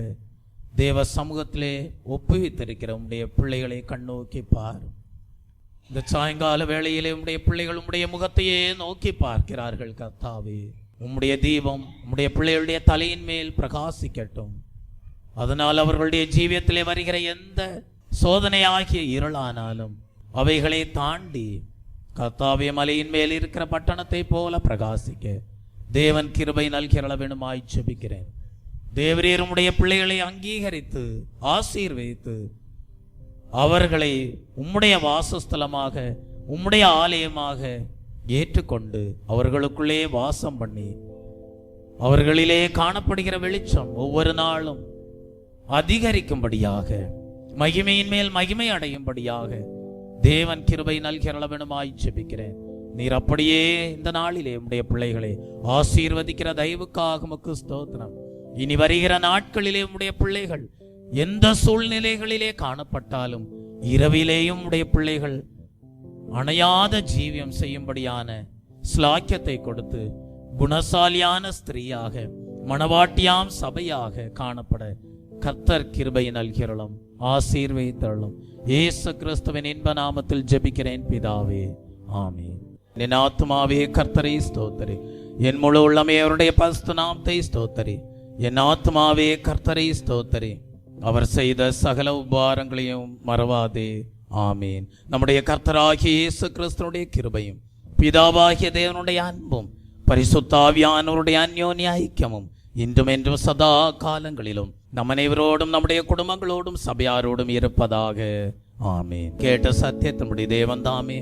S3: தேவ சமூகத்திலே ஒப்புவித்திருக்கிற உம்முடைய பிள்ளைகளை கண்ணோக்கி பார். இந்த சாயங்கால வேளையிலே உம்முடைய பிள்ளைகள் உம்முடைய முகத்தையே நோக்கி பார்க்கிறார்கள். கர்த்தாவே, உம்முடைய தீபம் உம்முடைய பிள்ளைகளுடைய தலையின் மேல் பிரகாசிக்கட்டும். அதனால் அவர்களுடைய ஜீவியத்திலே வருகிற எந்த சோதனையாகிய இருளானாலும் அவைகளை தாண்டி கர்த்தாவே மலையின் மேல் இருக்கிற பட்டணத்தை போல பிரகாசிக்க தேவன் கிருபை நல்கிறளவெனுமாய் ஜெபிக்கிறேன். தேவரீர் உம்முடைய பிள்ளைகளை அங்கீகரித்து ஆசீர்வதித்து அவர்களை உம்முடைய வாசஸ்தலமாக உம்முடைய ஆலயமாக ஏற்றுக்கொண்டு அவர்களுக்குள்ளே வாசம் பண்ணி அவர்களிலே காணப்படுகிற வெளிச்சம் ஒவ்வொரு நாளும் அதிகரிக்கும்படியாக மகிமையின் மேல் மகிமை அடையும்படியாக தேவன் கிருபை நல்கிறளவனுமாய் ஜெபிக்கிறேன். நீர் அப்படியே இந்த நாளிலே உம்முடைய பிள்ளைகளை ஆசீர்வதிக்கிற தயவுக்காக உமக்கு ஸ்தோத்திரம். இனி வருகிற நாட்களிலே உம்முடைய பிள்ளைகள் எந்த சூழ்நிலைகளிலே காணப்பட்டாலும் இரவிலேயும் உடைய பிள்ளைகள் அணையாத ஜீவியம் செய்யும்படியான ஸ்லாக்கியத்தை கொடுத்து குணசாலியான ஸ்திரீயாக மணவாட்டியாம் சபையாக காணப்பட கர்த்தர் கிருபை நல்கிறளும் ஆசீர்வதித்தருளும். இயேசு கிறிஸ்துவின் இன்ப நாமத்தில் ஜெபிக்கிறேன் பிதாவே, ஆமென். என் ஆத்துமாவே கர்த்தரை ஸ்தோத்திரி, என் முழு உள்ளமே அவருடைய பரிசுத்த நாமத்தை ஸ்தோத்திரி. என் ஆத்துமாவே கர்த்தரை ஸ்தோத்திரி, அவர் செய்த சகல உபகாரங்களையும் மறவாதே. ஆமீன். நம்முடைய கர்த்தராகிய இயேசு கிறிஸ்துவினுடைய கிருபையும் பிதாவாகிய தேவனுடைய அன்பும் பரிசுத்த ஆவியானவருடைய அந்யோன்ய ஐக்கியமும் இன்றும் என்றும் சதா காலங்களிலும் நம் அனைவரோடும் நம்முடைய குடும்பங்களோடும் சபையாரோடும் இருப்பதாக. ஆமீன். கேட்ட சத்தியத்தினுடைய தேவன் தாமே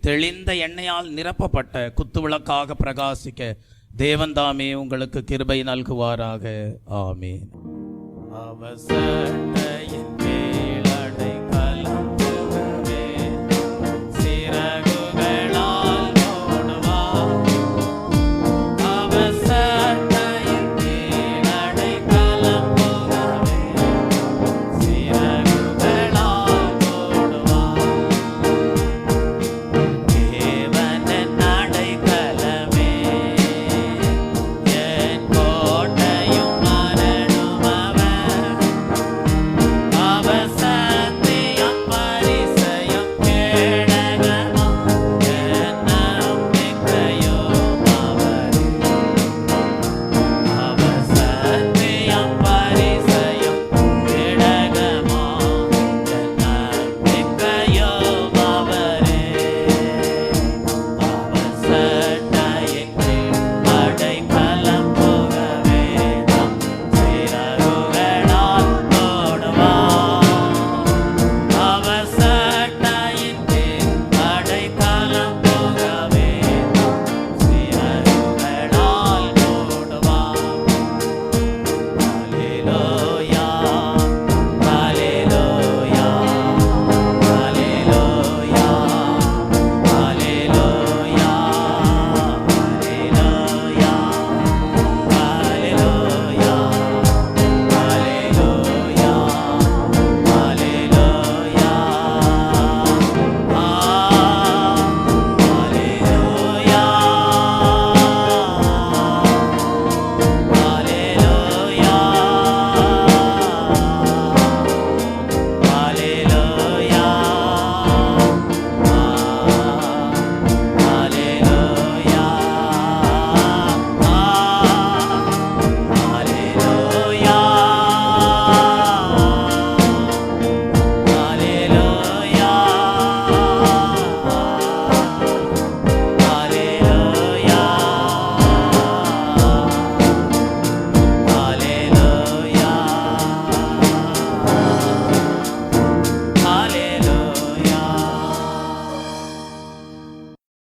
S3: தெளிந்த எண்ணெயால் நிரப்பப்பட்ட குத்துவிளக்காக பிரகாசிக்க தேவன் தாமே உங்களுக்கு கிருபை நல்குவாராக. ஆமீன். அவசர